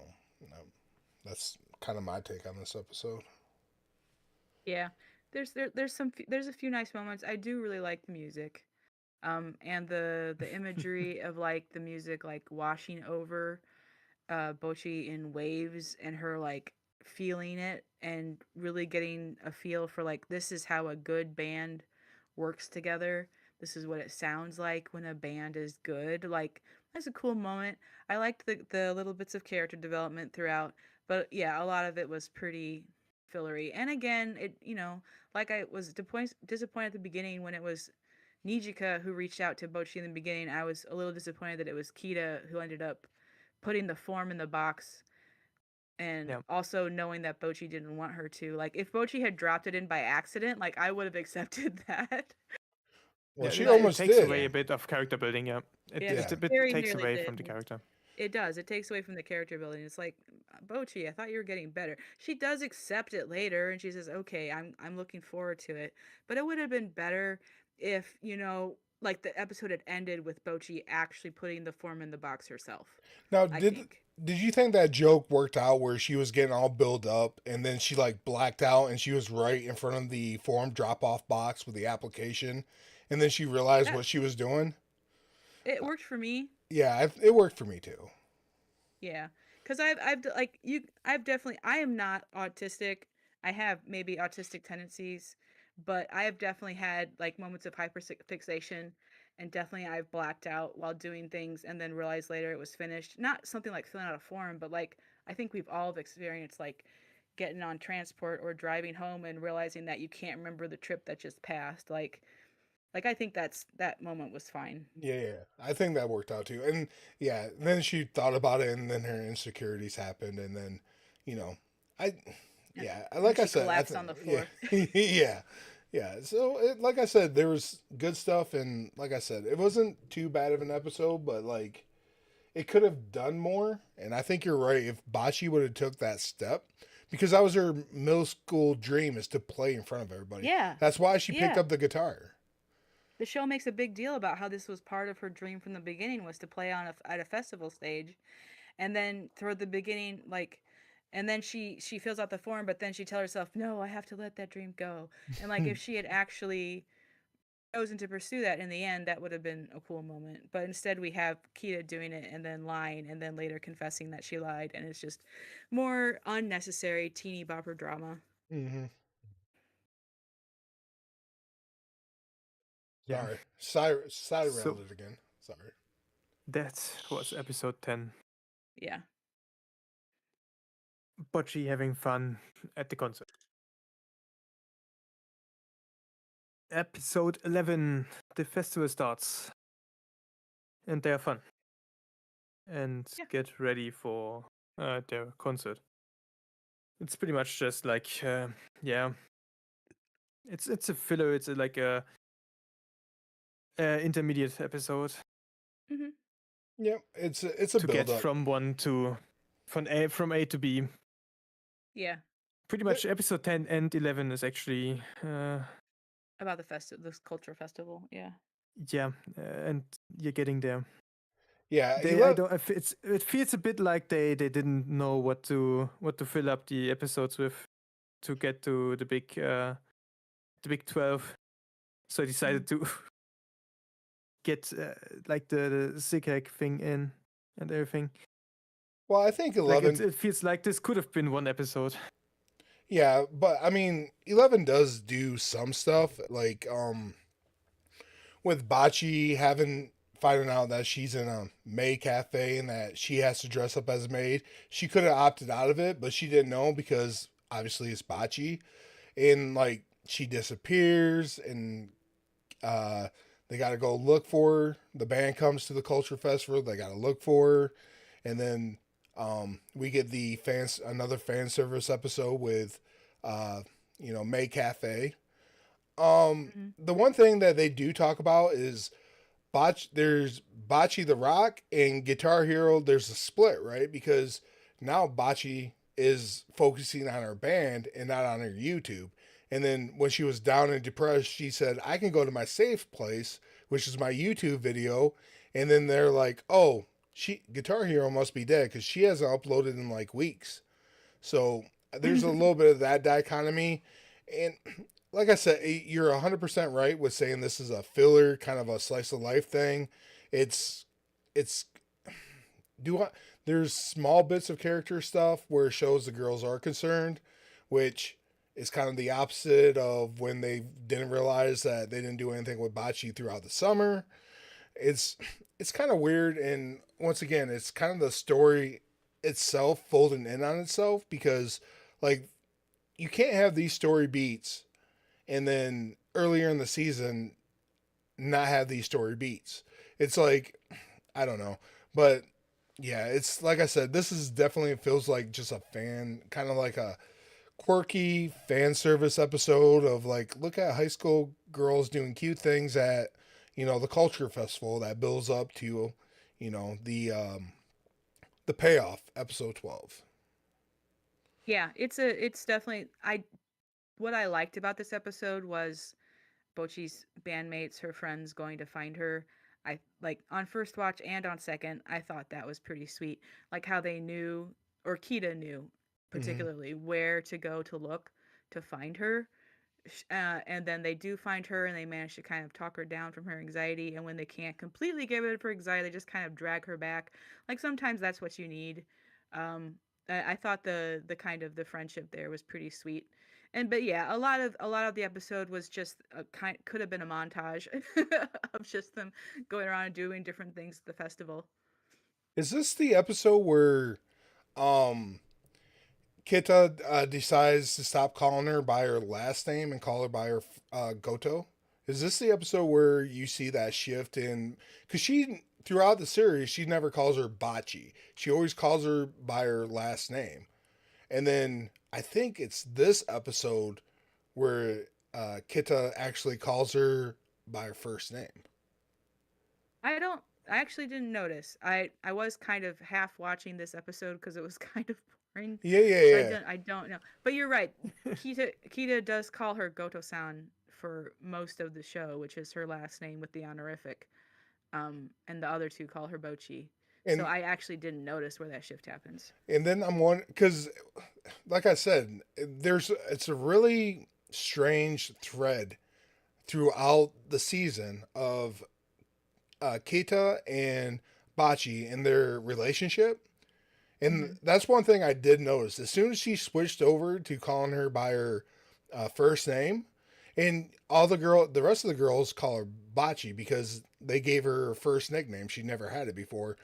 that's kind of my take on this episode. Yeah. There's a few nice moments. I do really like the music. And the imagery of like the music like washing over Bocchi in waves, and her like feeling it and really getting a feel for like this is how a good band works together. This is what it sounds like when a band is good. Like that's a cool moment. I liked the little bits of character development throughout, but yeah, a lot of it was pretty fillery. And again, like I was disappointed at the beginning when it was Nijika who reached out to Bocchi in the beginning. I was a little disappointed that it was Kita who ended up putting the form in the box, and yeah, also knowing that Bocchi didn't want her to. Like if Bocchi had dropped it in by accident, like I would have accepted that. Well, yeah. she But It almost takes did. away a bit of character building. Yeah, yeah, it Yeah. a she bit very takes nearly away did. from the character. It does. It takes away from the character building. It's like, Bocchi, I thought you were getting better. She does accept it later, and she says, "Okay, I'm looking forward to it." But it would have been better if, like the episode had ended with Bocchi actually putting the form in the box herself. Now, I did think. did you think that joke worked out where she was getting all built up and then she like blacked out and she was right in front of the form drop off box with the application, and then she realized That what she was doing? it worked for me. Yeah, it worked for me too. Yeah, because I've definitely, I am not autistic. I have maybe autistic tendencies, but I have definitely had like moments of hyperfixation, and definitely I've blacked out while doing things and then realized later it was finished. Not something like filling out a form, but like I think we've all experienced like getting on transport or driving home and realizing that you can't remember the trip that just passed. Like I think that moment was fine. Yeah, I think that worked out too. And yeah, then she thought about it, and then her insecurities happened, and then, you know, I, And yeah, then like I she said, I collapsed think, on the yeah, floor. yeah, yeah. So, like I said, there was good stuff, and like I said, it wasn't too bad of an episode, but like it could have done more. And I think you're right. If Bachi would have took that step, because that was her middle school dream, is to play in front of everybody. Yeah. That's why she picked Yeah. up the guitar. The show makes a big deal about how this was part of her dream from the beginning, was to play at a festival stage, and then toward the beginning, like, and then she fills out the form, but then she tells herself, "No, I have to let that dream go." And like, if she had actually chosen to pursue that in the end, that would have been a cool moment. But instead, we have Kita doing it and then lying, and then later confessing that she lied, and it's just more unnecessary teeny bopper drama. hmm Yeah. Sorry, So railed it again. Sorry. that was episode 10. Yeah. Bocchi having fun at the concert. Episode 11. The festival starts. And they have fun. And Yeah. get ready for their concert. It's pretty much just like, yeah. It's a filler. It's like a intermediate episode Hmm. Yep, it's a to build get up. from A to B. Yeah. Pretty much episode 10 and 11 is actually About this culture festival. Yeah. yeah, and you're getting there. Yeah, It feels a bit like they didn't know what to fill up the episodes with to get to the big 12, so I decided to get like the Zigzag thing in and everything. Well, I think Like 11. it feels like this could have been one episode. Yeah, but I mean, 11 does do some stuff like with Bocchi finding out that she's in a maid cafe and that she has to dress up as a maid. She could have opted out of it, but she didn't know because obviously it's Bocchi. And like she disappears and they got to go look for her. The band comes to the culture festival. They got to look for her. And then we get another fan service episode with May Cafe. Hmm. The one thing that they do talk about is there's Bocchi the Rock and Guitar Hero. There's a split, right? Because now Bocchi is focusing on her band and not on her YouTube. And then when she was down and depressed, she said, I can go to my safe place, which is my YouTube video. And then they're like, oh, Guitar Hero must be dead because she hasn't uploaded in like weeks. So there's a little bit of that dichotomy. And like I said, you're 100% right with saying this is a filler, kind of a slice of life thing. It's, it's, do I, there's small bits of character stuff where it shows the girls are concerned, which is kind of the opposite of when they didn't realize that they didn't do anything with Bocchi throughout the summer. It's, it's kind of weird. And once again, it's kind of the story itself folding in on itself because like you can't have these story beats and then earlier in the season not have these story beats. It's like I don't know, but yeah, it's like I said, this is definitely it feels like just a fan kind of like a quirky fan service episode of like look at high school girls doing cute things at the culture festival that builds up to the payoff episode 12. Yeah. It's definitely what I liked about this episode was Bocchi's bandmates, her friends going to find her. I like on first watch and on second, I thought that was pretty sweet. Like how they knew, or Kita knew Mm-hmm. particularly, where to go to look to find her. And then they do find her and they manage to kind of talk her down from her anxiety. And when they can't completely get rid of her anxiety, they just kind of drag her back. Like sometimes that's what you need. Um, I thought the kind of the friendship there was pretty sweet. And but yeah, a lot of the episode was just a could have been a montage of just them going around and doing different things at the festival. Is this the episode where um Kita decides to stop calling her by her last name and call her by her Goto? Is this the episode where you see that shift in? Because she, throughout the series, she never calls her Bocchi. She always calls her by her last name. And then I think it's this episode where Kita actually calls her by her first name. I don't. I actually didn't notice. I was kind of half watching this episode because it was kind of boring. Yeah, yeah, So yeah. I don't know. But you're right. Kita does call her Goto-san for most of the show, which is her last name with the honorific. And the other two call her Bochi. So And I actually didn't notice where that shift happens. then I'm wondering because, like I said, it's a really strange thread throughout the season of Keita and Bocchi and their relationship. Hmm. And that's one thing I did notice. As soon as she switched over to calling her by her first name, And the rest of the girls call her Bocce because they gave her first nickname. She never had it before,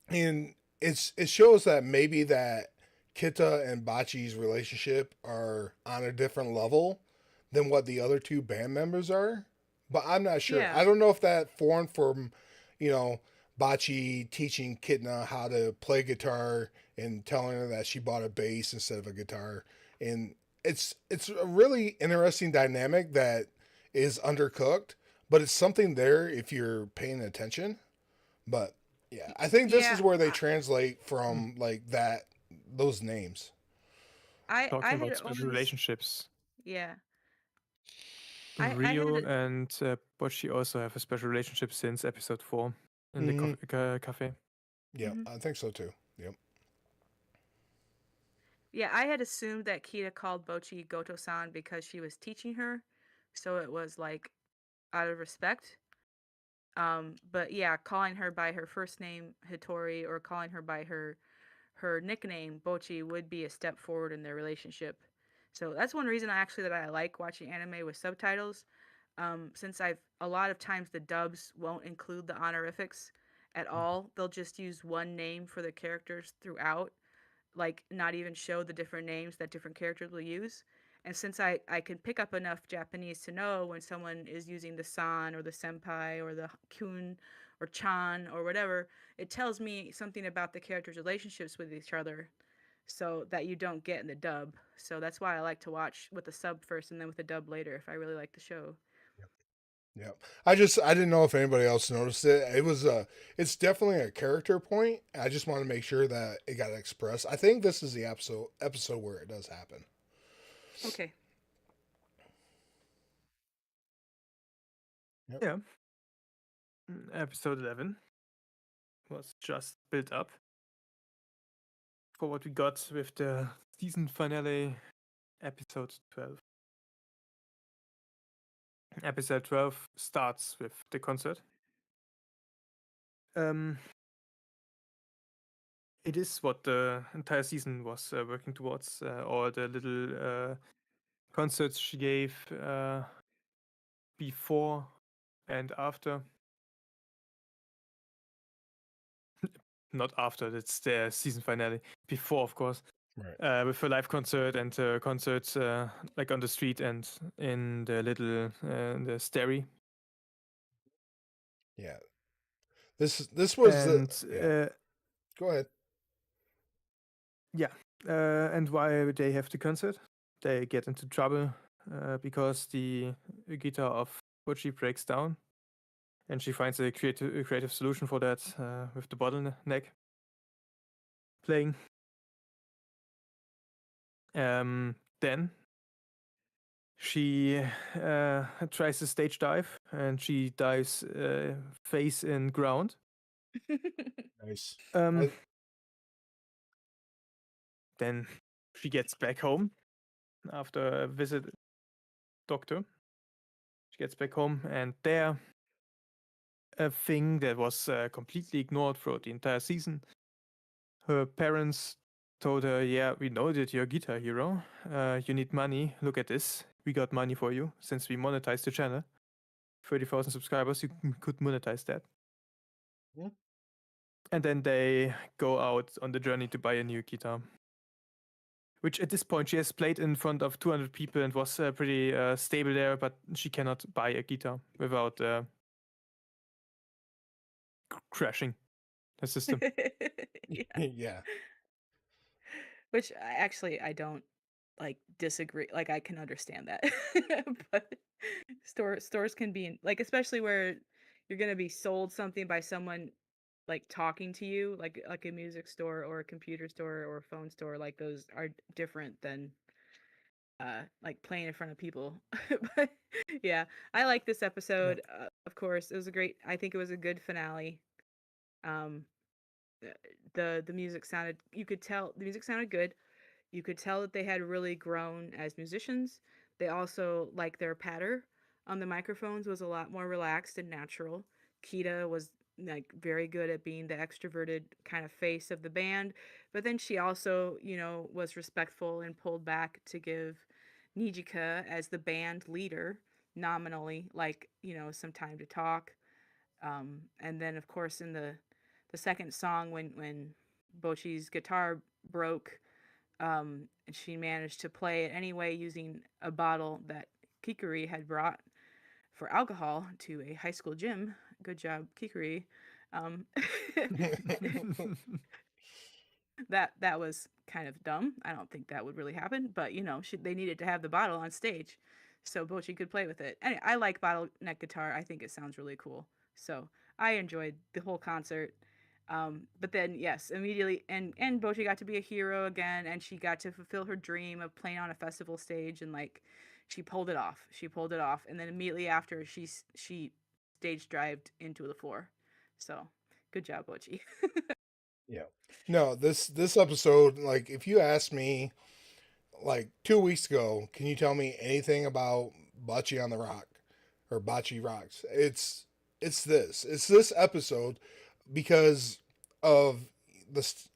and it shows that maybe that Kita and Bocce's relationship are on a different level than what the other two band members are. But I'm not sure. Yeah. I don't know if that formed from, you know, Bocce teaching Kitna how to play guitar and telling her that she bought a bass instead of a guitar. And it's a really interesting dynamic that is undercooked, but it's something there if you're paying attention. But yeah, I think this Yeah. is where they translate from like that those names. I Talking had about special always relationships, yeah. I had Rio and Bocchi also have a special relationship since episode 4 in the Mm-hmm. cafe. Yeah, mhm. I think so too. Yep. Yeah, I had assumed that Kita called Bochi Goto-san because she was teaching her, so it was like out of respect. But yeah, calling her by her first name Hitori or calling her by her nickname Bochi would be a step forward in their relationship. So that's one reason that I like watching anime with subtitles. Since I've a lot of times the dubs won't include the honorifics at all. They'll just use one name for the characters throughout, like not even show the different names that different characters will use. And since I can pick up enough Japanese to know when someone is using the san or the senpai or the kun or chan or whatever, it tells me something about the characters' relationships with each other so that you don't get in the dub. So that's why I like to watch with the sub first and then with the dub later if I really like the show. Yep. I didn't know if anybody else noticed it. It's definitely a character point. I just want to make sure that it got expressed. I think this is the episode where it does happen. Okay. Yep. Yeah. Episode 11 was just built up for what we got with the season finale, episode 12. Episode 12 starts with the concert. Um, it is what the entire season was working towards. All the little concerts she gave before and after. Not after, that's the season finale. Before, of course. Right. With a live concert and concerts like on the street and in the little the stairy. Yeah. This was the And yeah. Go ahead. yeah, and why they have the concert? They get into trouble because the guitar of Bocchi breaks down, and she finds a creative solution for that with the bottleneck playing. Then she tries a stage dive, and she dives face in ground. Nice. Um, Then she gets back home after a visit doctor. She gets back home, and there, a thing that was completely ignored throughout the entire season. Her parents told her, "Yeah, we know that you're a guitar hero. You need money. Look at this. We got money for you since we monetized the channel. 30,000 subscribers. You could monetize that." Yeah. And then they go out on the journey to buy a new guitar. Which at this point she has played in front of 200 people and was pretty stable there, but she cannot buy a guitar without crashing the system. Yeah. Yeah. Which I don't like disagree. Like I can understand that, but stores can be like especially where you're gonna be sold something by someone like talking to you, like a music store or a computer store or a phone store. Like those are different than like playing in front of people. But yeah, I like this Yep. episode. Of course, it was a great. I think it was a good finale. Um, uh, the music sounded. You could tell the music sounded good. You could tell that they had really grown as musicians. They also, like their patter on the microphones, was a lot more relaxed and natural. Kita was like very good at being the extroverted kind of face of the band, but then she also, was respectful and pulled back to give Nijika as the band leader, nominally, like, some time to talk. And then, of course, in the second song, when Bocchi's guitar broke, and she managed to play it anyway using a bottle that Kikuri had brought for alcohol to a high school gym. Good job, Kikuri. Um, that was kind of dumb. I don't think that would really happen, but they needed to have the bottle on stage so Bocchi could play with it. And I like bottleneck guitar. I think it sounds really cool. So I enjoyed the whole concert. But then yes, immediately and Bocchi got to be a hero again, and she got to fulfill her dream of playing on a festival stage, and like she pulled it off. She pulled it off, and then immediately after she stage dived into the floor. So good job, Bocchi. Yeah. No, this episode, like if you asked me like 2 weeks ago, can you tell me anything about Bocce on the Rock or Bocce Rocks? It's this episode because of this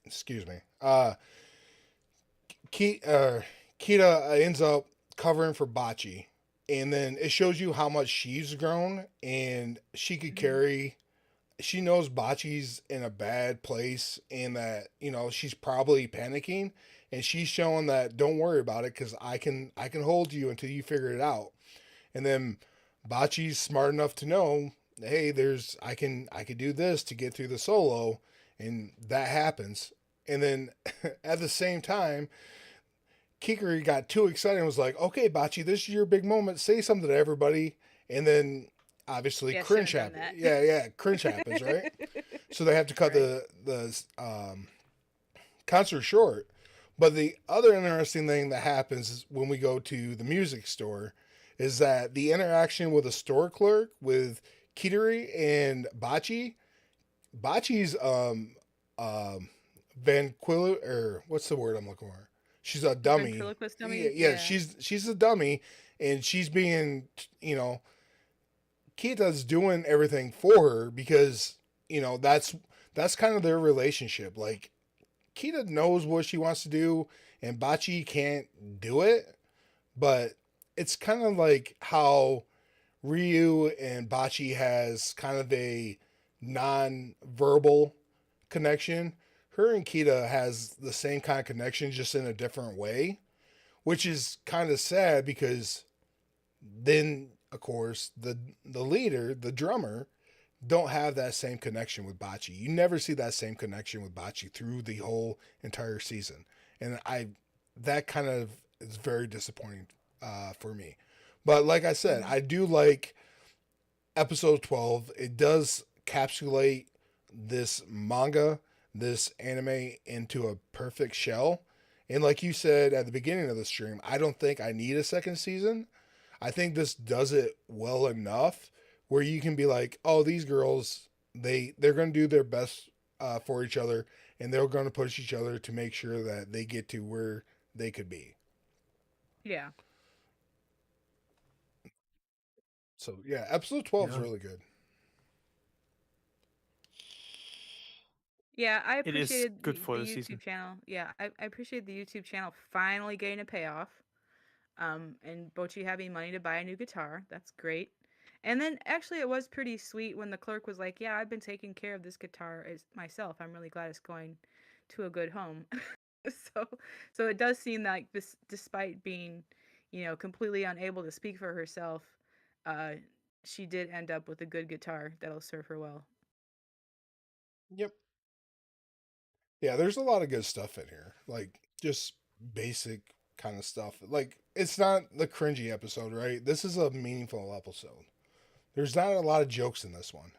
excuse me. Kita ends up covering for Bocce, and then it shows you how much she's grown, and she could Mhm. carry. She knows Bocce's in a bad place, and that she's probably panicking, and she's showing that don't worry about it because I can hold you until you figure it out. And then Bocce's smart enough to know, hey, I could do this to get through the solo, and that happens. And then at the same time, Kikuri got too excited and was like, okay, Bocce, this is your big moment. Say something to everybody. And then obviously Yeah, shouldn't cringe have done happens. that. Yeah, yeah, cringe happens, right? So they have to cut Right. the concert short. But the other interesting thing that happens is when we go to the music store is that the interaction with a store clerk with Kitari and Bocce's Vanquil or what's the word I'm looking for? She's a dummy. Ventriloquist Yeah, dummy? yeah, Yeah. she's a dummy, and she's being Kita's doing everything for her because that's kind of their relationship. Like Kita knows what she wants to do, and Bachi can't do it, but it's kind of like how Ryu and Bachi has kind of a non-verbal connection. Her and Kita has the same kind of connection, just in a different way, which is kind of sad because then, of course, the leader, the drummer, don't have that same connection with Bachi. You never see that same connection with Bachi through the whole entire season, and that kind of is very disappointing for me. But like I said, Mhm. I do like episode 12. It does capsulate this manga, this anime into a perfect shell. And like you said at the beginning of the stream, I don't think I need a second season. I think this does it well enough where you can be like, oh, these girls, they're going to do their best for each other, and they're going to push each other to make sure that they get to where they could be. Yeah. So yeah, episode 12 is Yeah, really good. Yeah, I it is appreciated good the for the YouTube season. channel. Yeah, I appreciate the YouTube channel finally getting a payoff. And Bochi having money to buy a new guitar. That's great. And then actually it was pretty sweet when the clerk was like, "Yeah, I've been taking care of this guitar as myself. I'm really glad it's going to a good home." so so it does seem like this, despite being, completely unable to speak for herself, uh she did end up with a good guitar that'll serve her well. Yep. Yeah, there's a lot of good stuff in here. Like just basic kind of stuff. Like it's not the cringy episode, right? This is a meaningful episode. There's not a lot of jokes in this one.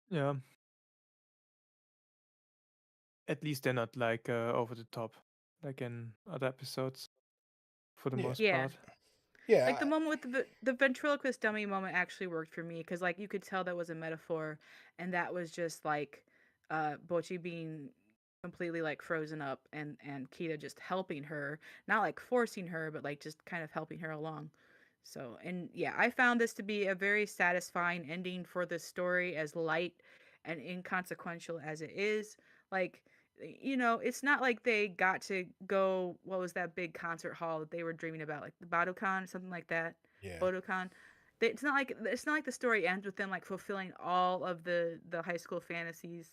Yeah, at least they're not like over the top, like in other episodes, for the Yeah. most Yeah. part. Like the Yeah. moment with the ventriloquist dummy moment actually worked for me because like you could tell that was a metaphor, and that was just like Bochi being completely like frozen up, and Kita just helping her, not like forcing her, but like just kind of helping her along. So, and yeah, I found this to be a very satisfying ending for the story, as light and inconsequential as it is. Like, it's not like they got to go, what was that big concert hall that they were dreaming about, like the Budokan, something like that. Yeah. Budokan. It's not like the story ends with them like fulfilling all of the high school fantasies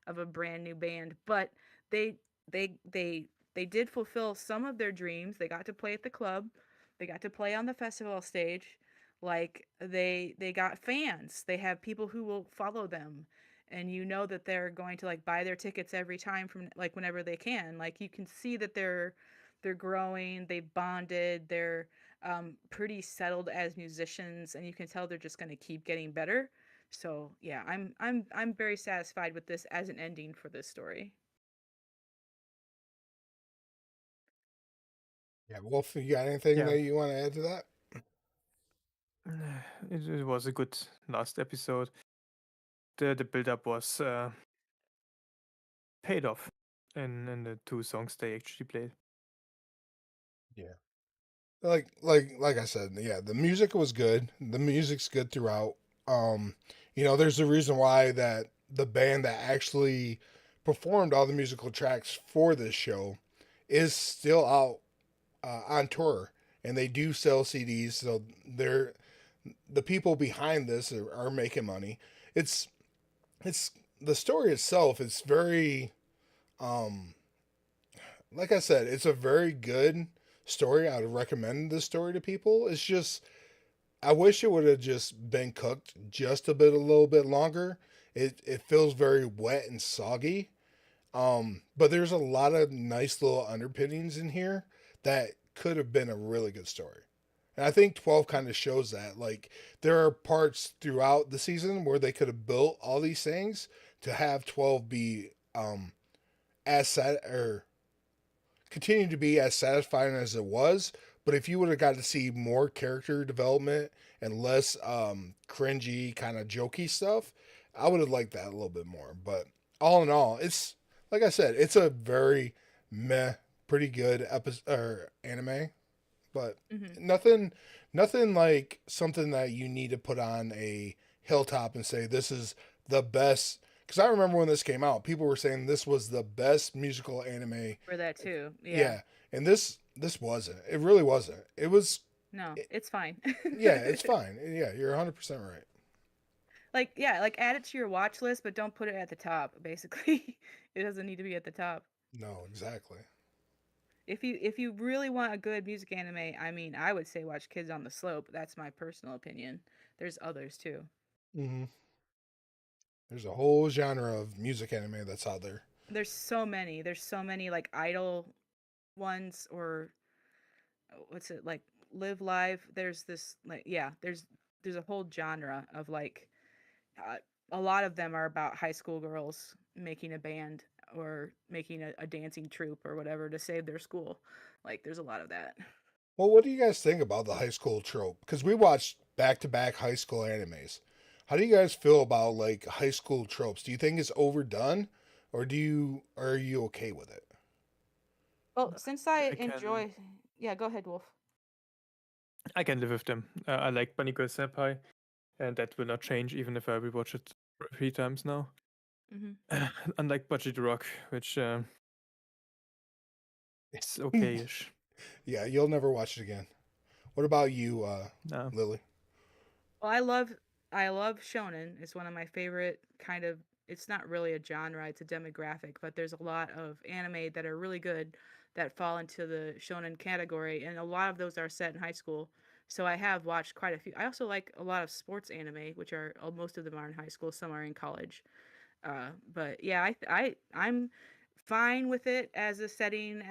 of a brand new band, but they they did fulfill some of their dreams. They got to play at the club. They got to play on the festival stage. Like they got fans. They have people who will follow them, and that they're going to like buy their tickets every time from like whenever they can. Like you can see that they're growing. They bonded. They're pretty settled as musicians, and you can tell they're just going to keep getting better. So yeah, I'm very satisfied with this as an ending for this story. Yeah. Wolf, you got anything Yeah, that you want to add to that? it was a good last episode. The build up was paid off in the two songs they actually played. Yeah. Like I said, yeah, the music was good. The music's good throughout. Um, there's a reason why that the band that actually performed all the musical tracks for this show is still out on tour, and they do sell CDs. So they're the people behind this are making money. It's it's the story itself. It's very um like I said, it's a very good story. I would recommend this story to people. It's just I wish it would have just been cooked just a little bit longer. It feels very wet and soggy. But there's a lot of nice little underpinnings in here that could have been a really good story. And I think 12 kind of shows that. Like there are parts throughout the season where they could have built all these things to have 12 be as sad or continue to be as satisfying as it was. But if you would have got to see more character development and less cringy kind of jokey stuff, I would have liked that a little bit more. But all in all, it's like I said, it's a very meh, pretty good episode or anime. But Hmm. nothing like something that you need to put on a hilltop and say this is the best. Because I remember when this came out, people were saying this was the best musical anime. For that too. Yeah. Yeah, and this wasn't. It really wasn't. It was. No, It, it's fine. yeah, it's fine. Yeah, you're 100% right. Like, yeah, like add it to your watch list, but don't put it at the top, basically. It doesn't need to be at the top. No, exactly. If you really want a good music anime, I mean, I would say watch Kids on the Slope. That's my personal opinion. There's others too. Hmm. There's a whole genre of music anime that's out there. There's so many. There's so many like idol ones or what's it like Live Live. There's this like yeah, there's a whole genre of like uh, a lot of them are about high school girls making a band or making a dancing troupe or whatever to save their school. Like there's a lot of that. Well, what do you guys think about the high school trope? Because we watched back to back high school animes. How do you guys feel about like high school tropes? Do you think it's overdone, or are you okay with it? Well, since I I can enjoy, yeah, go ahead, Wolf. I can live with them. I like Bunny Girl Senpai, and that will not change even if I rewatch it 3 times now. Hmm. Unlike Bocchi the Rock, which is okay-ish. Yeah, you'll never watch it again. What about you, No, Lily? Well, I love shonen. It's one of my favorite kind of. It's not really a genre; it's a demographic. But there's a lot of anime that are really good that fall into the shonen category, and a lot of those are set in high school. So I have watched quite a few. I also like a lot of sports anime, which are most of them are in high school. Some are in college. But yeah, I'm fine with it as a setting,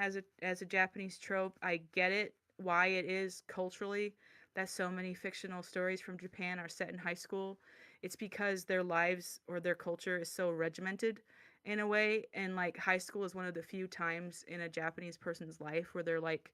as a Japanese trope. I get it why it is culturally that so many fictional stories from Japan are set in high school. It's because their lives or their culture is so regimented in a way, and like high school is one of the few times in a Japanese person's life where they're like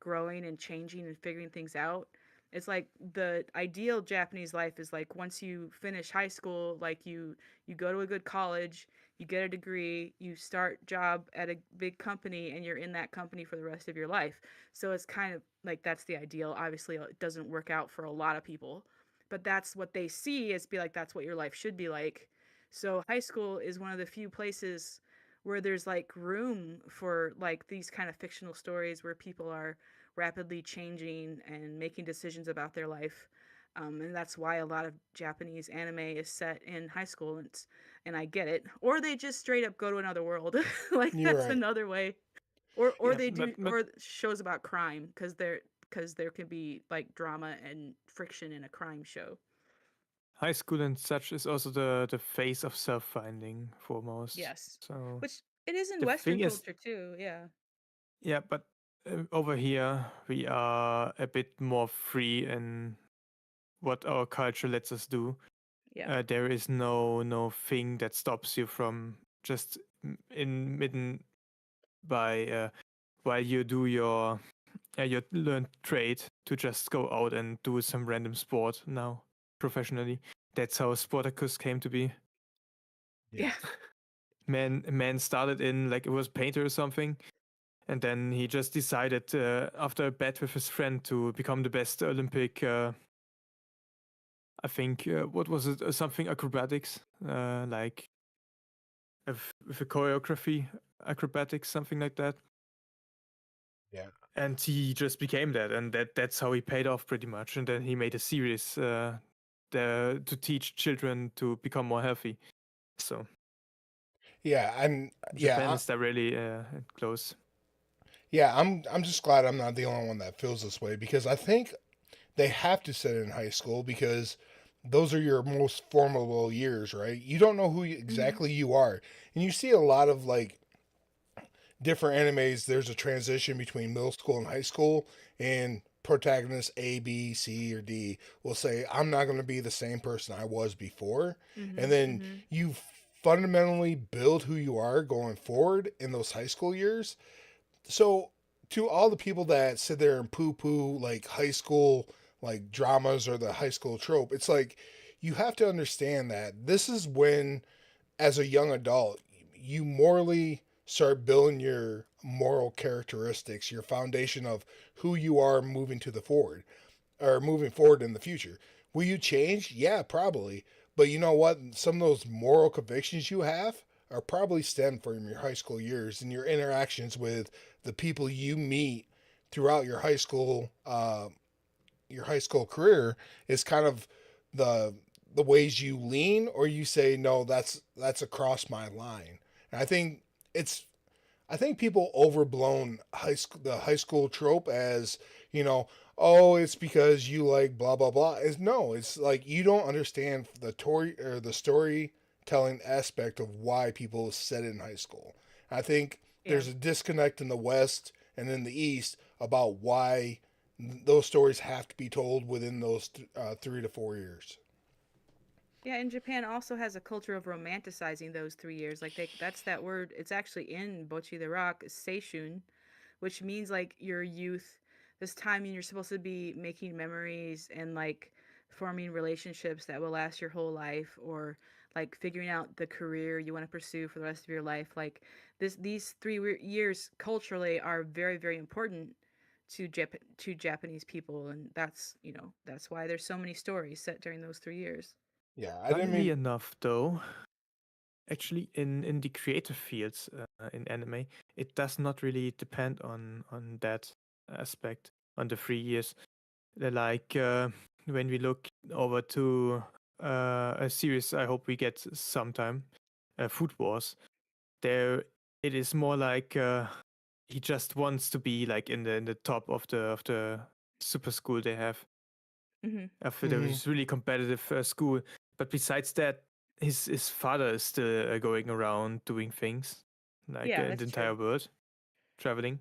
growing and changing and figuring things out. It's like the ideal Japanese life is like once you finish high school, like you go to a good college, you get a degree, you start job at a big company and you're in that company for the rest of your life. So it's kind of like that's the ideal. Obviously, it doesn't work out for a lot of people, but that's what they see as be like that's what your life should be like. So high school is one of the few places where there's like room for like these kind of fictional stories where people are rapidly changing and making decisions about their life. And that's why a lot of Japanese anime is set in high school, and I get it. Or they just straight up go to another world, like You're that's right. another way. Or Yeah, they do, but or shows about crime because there can be like drama and friction in a crime show. high school and such is also the phase of self-finding foremost. Yes, So which it is in the Western thing is, culture too. Yeah, yeah, but over here we are a bit more free in what our culture lets us do. yeah, There is no thing that stops you from just in midden by while you do your learned trade to just go out and do some random sport now professionally. That's how Sportacus came to be. Yeah. yeah, Man started in like it was painter or something, and then he just decided after a bet with his friend to become the best Olympic. I think what was it? Something acrobatics, like with a choreography, acrobatics, something like that. Yeah. And he just became that, and that's how he paid off pretty much. And then he made a series to teach children to become more healthy. So Yeah. And Japan yeah, is there really close. yeah. I'm just glad I'm not the only one that feels this way because I think they have to set it in high school because those are your most formidable years, right? You don't know who hmm exactly you are, and you see a lot of like different animes. There's a transition between middle school and high school, and protagonist A, B, C, or D will say, "I'm not going to be the same person I was before," and hmm then hmm you fundamentally build who you are going forward in those high school years. So to all the people that sit there and poo poo like high school like dramas or the high school trope, it's like you have to understand that this is when, as a young adult, you morally start building your moral characteristics, your foundation of who you are moving to the forward or moving forward in the future. Will you change? Yeah, probably. But you know what? Some of those moral convictions you have are probably stemmed from your high school years and your interactions with the people you meet throughout your high school career is kind of the the ways you lean or you say no, that's across my line. And it's I think people overblown the high school trope as, you know, oh, it's because you like blah blah blah. Is no, it's like you don't understand the storytelling aspect of why people set it in high school. I think yeah. there's a disconnect in the West and in the East about why those stories have to be told within those 3 to 4 years. Yeah, and Japan also has a culture of romanticizing those 3 years. Like that's that word. It's actually in Bocchi the Rock, seishun, which means like your youth, this time when you're supposed to be making memories and like forming relationships that will last your whole life, or like figuring out the career you want to pursue for the rest of your life. Like these 3 years culturally are very, very important to Japanese people, and that's why there's so many stories set during those 3 years. Yeah, I didn't Funnily mean. enough, though, actually in the creative fields in anime, it does not really depend on that aspect on the 3 years. Like when we look over to a series, I hope we get sometime, Food Wars. There, it is more like he just wants to be like in the top of the super school they have. hmm After there Mhm. is really competitive school, but besides that, his father is still going around doing things like Yeah, in the that's true. entire world, traveling,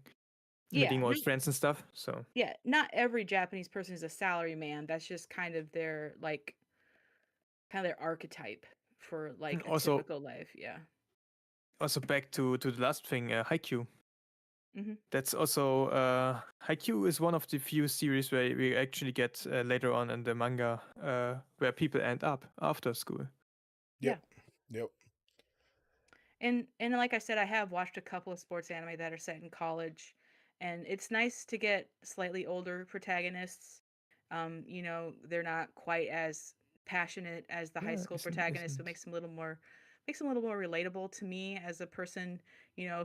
Yeah, meeting no, old friends and stuff. So yeah, not every Japanese person is a salary man. That's just kind of their like kind of their archetype for like a also typical life. Yeah. back to the last thing, Haikyuu. hmm That's also Haikyuu is one of the few series where we actually get later on in the manga where people end up after school. Yeah. Yep. Yep. And like I said, I have watched a couple of sports anime that are set in college, and it's nice to get slightly older protagonists. They're not quite as passionate as the high Yeah, school isn't protagonists, so it isn't makes them a little more makes them a little more relatable to me as a person,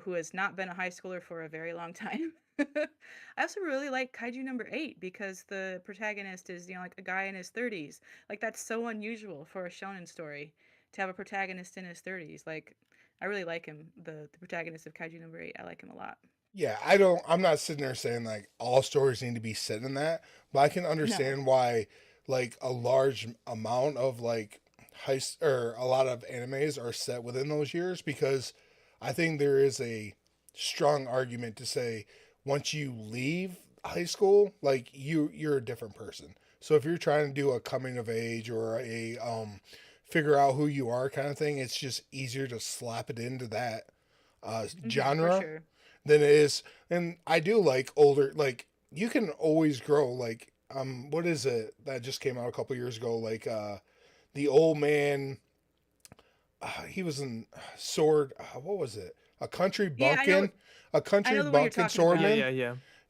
who has not been a high schooler for a very long time. I also really like Kaiju number 8 because the protagonist is, like a guy in his 30s. Like that's so unusual for a shonen story to have a protagonist in his 30s. Like I really like him, the protagonist of Kaiju number 8. I like him a lot. Yeah, I'm not sitting there saying like all stories need to be set in that, but I can No. understand why like a large amount of like or a lot of animes are set within those years, because I think there is a strong argument to say once you leave high school, like you're a different person. So if you're trying to do a coming of age or a figure out who you are kind of thing, it's just easier to slap it into that For genre sure. than it is. And I do like older, like you can always grow. Like what is it that just came out a couple years ago? Like the old man. He was in Sword. What was it? A country Yeah, bumpkin, a I country know the one you're bumpkin talking Yeah, about. swordman. yeah,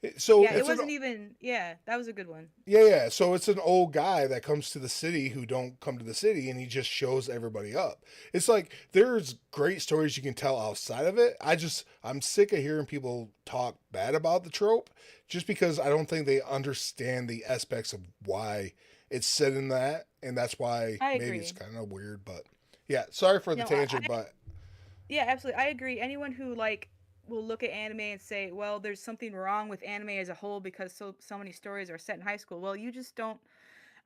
yeah. So Yeah, it it's an wasn't even. Yeah, that was a good one. yeah. So it's an old guy that comes to the city who don't come to the city, and he just shows everybody up. It's like there's great stories you can tell outside of it. I'm sick of hearing people talk bad about the trope, just because I don't think they understand the aspects of why it's set in that, and that's why I maybe it's agree. kind of weird. But yeah, sorry for the No, tangent, but yeah, absolutely. I agree. Anyone who like will look at anime and say, "Well, there's something wrong with anime as a whole because so many stories are set in high school." Well, you just don't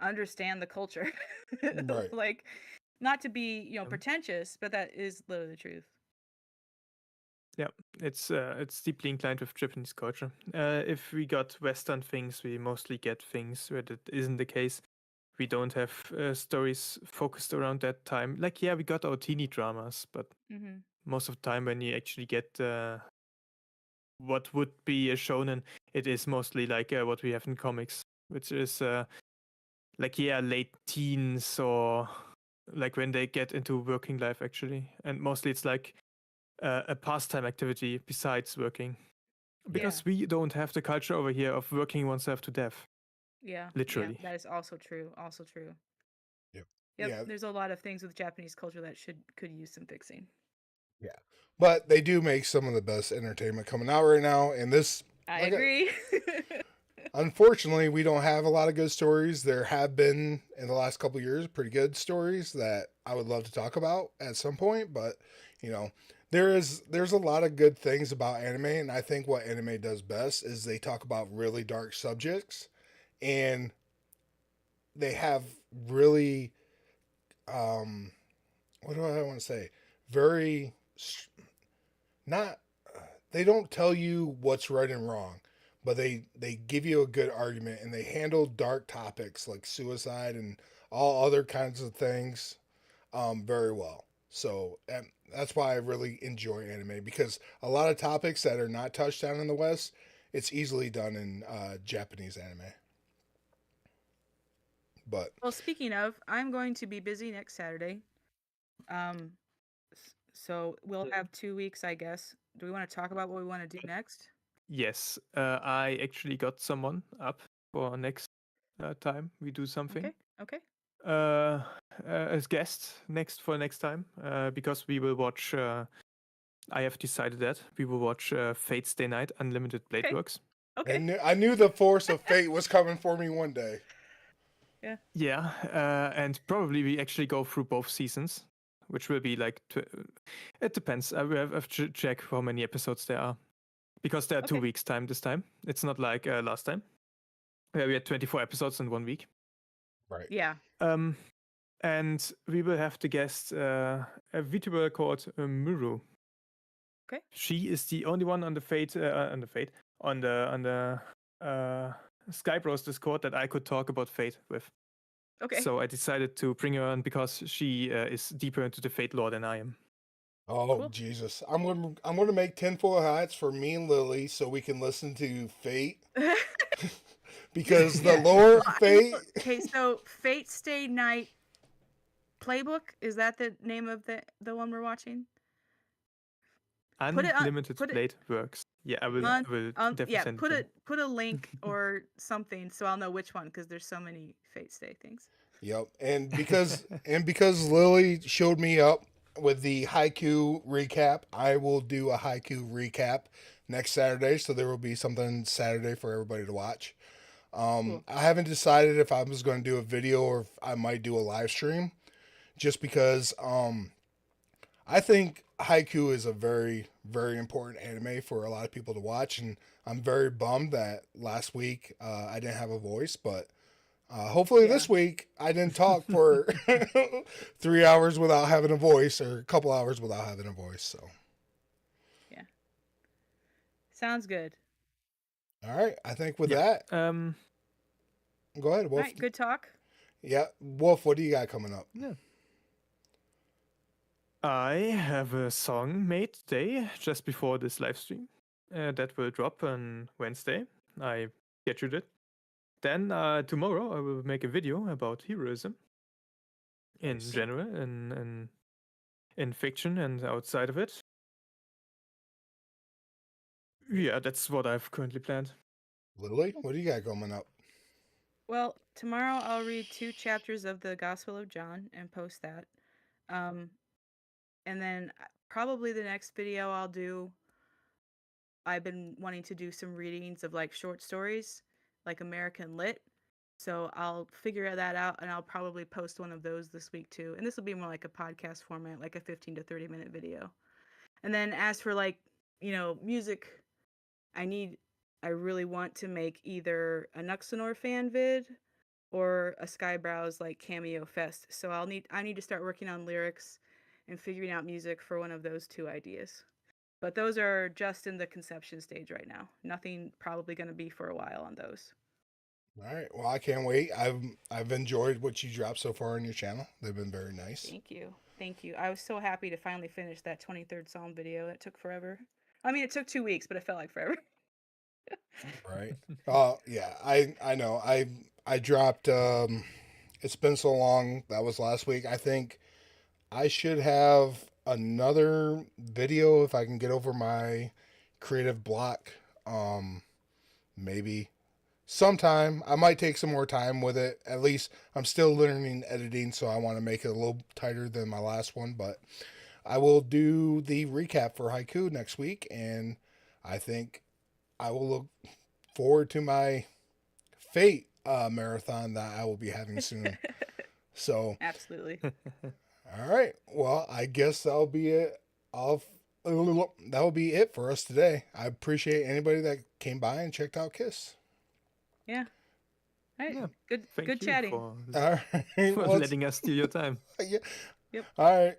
understand the culture. right. Like, not to be, Um, pretentious, but that is literally the truth. Yeah, it's deeply inclined with Japanese culture. If we got Western things, we mostly get things where that isn't the case. We don't have stories focused around that time. Like, yeah, we got our teeny dramas, but Hmm. most of the time when you actually get what would be a shonen, it is mostly like what we have in comics, which is like, yeah, late teens or like when they get into working life actually. And mostly it's like a pastime activity besides working. Yeah, Because we don't have the culture over here of working oneself to death, yeah. literally. That is also true. Also true. Yep. Yep. Yeah. There's a lot of things with Japanese culture that could use some fixing. Yeah. But they do make some of the best entertainment coming out right now. And this, I like, agree. unfortunately, we don't have a lot of good stories. There have been in the last couple years pretty good stories that I would love to talk about at some point. But you know, there's a lot of good things about anime, and I think what anime does best is they talk about really dark subjects, and they have really um, what do I want to say? Very not they don't tell you what's right and wrong, but they give you a good argument, and they handle dark topics like suicide and all other kinds of things very well. So and that's why I really enjoy anime, because a lot of topics that are not touched on in the West, it's easily done in Japanese anime. But Well, speaking of, I'm going to be busy next Saturday. Um, so we'll have 2 weeks, I guess. Do we want to talk about what we want to do next? Yes, I actually got someone up for next time we do something. Okay. Okay. Uh, as guest next time, because we will watch. I have decided that we will watch Fate's Day Night Unlimited Blade Okay. Works. Okay. I knew the force of fate was coming for me one day. Yeah. Yeah, and probably we actually go through both seasons, which will be like. It depends. I will have to check how many episodes there are, because there are 2 weeks time this time. It's not like last time, where we had 24 episodes in 1 week. Right. Yeah. And we will have to guest a VTuber called Muru. Okay. She is the only one on the Sky Bros Discord that I could talk about Fate with. Okay. So I decided to bring her on because she is deeper into the Fate lore than I am. Oh Cool. Jesus! I'm gonna make tinfoil hats for me and Lily so we can listen to Fate, because the Yeah. lore of Fate. Okay, so Fate Stay Night Playbook, is that the name of the one we're watching? Put it on Unlimited put it Blade Works. Yeah, I will on definitely yeah, send put it. put a link or something so I'll know which one because there's so many Fate Stay things. Yep, and because Lily showed me up with the haiku recap. I will do a haiku recap next Saturday, so there will be something Saturday for everybody to watch. Cool. I haven't decided if I was going to do a video or if I might do a live stream, just because I think haiku is a very, very important anime for a lot of people to watch, and I'm very bummed that last week I didn't have a voice, but hopefully Yeah. this week I didn't talk for 3 hours without having a voice, or a couple hours without having a voice. So, Sounds good. all right, I think with Yeah. that, go ahead, All Wolf. right, good talk. Yeah, Wolf, what do you got coming up? Yeah. I have a song made today, just before this live stream, that will drop on Wednesday. I scheduled it. Then tomorrow I will make a video about heroism in Nice. general, in fiction and outside of it. Yeah, that's what I've currently planned. Lily, what do you got coming up? Well, tomorrow I'll read 2 chapters of the Gospel of John and post that. And then probably the next video I'll do, I've been wanting to do some readings of like short stories, like American Lit. So I'll figure that out and I'll probably post one of those this week too. And this will be more like a podcast format, like a 15 to 30-minute video. And then as for like, music, I really want to make either a Nuxanor fan vid or a Skybrow's like cameo fest. So I need to start working on lyrics and figuring out music for one of those 2 ideas. But those are just in the conception stage right now. Nothing probably going to be for a while on those. All right, well, I can't wait. I've enjoyed what you dropped so far on your channel. They've been very nice. Thank you. Thank you. I was so happy to finally finish that 23rd Psalm video. It took forever. I mean, it took 2 weeks, but it felt like forever. Right. Yeah, I know. I dropped it's been so long. That was last week. I think I should have another video if I can get over my creative block. Maybe sometime. I might take some more time with it. At least I'm still learning editing, so I want to make it a little tighter than my last one, but I will do the recap for Haiku next week, and I think I will look forward to my Fate marathon that I will be having soon. So, Absolutely. all right. Well, I guess that'll be it. That'll be it for us today. I appreciate anybody that came by and checked out K.i.S.S. Yeah. All right. Yeah. Good Thank good you chatting. for All right. letting us steal your time. Yeah. Yep. All right.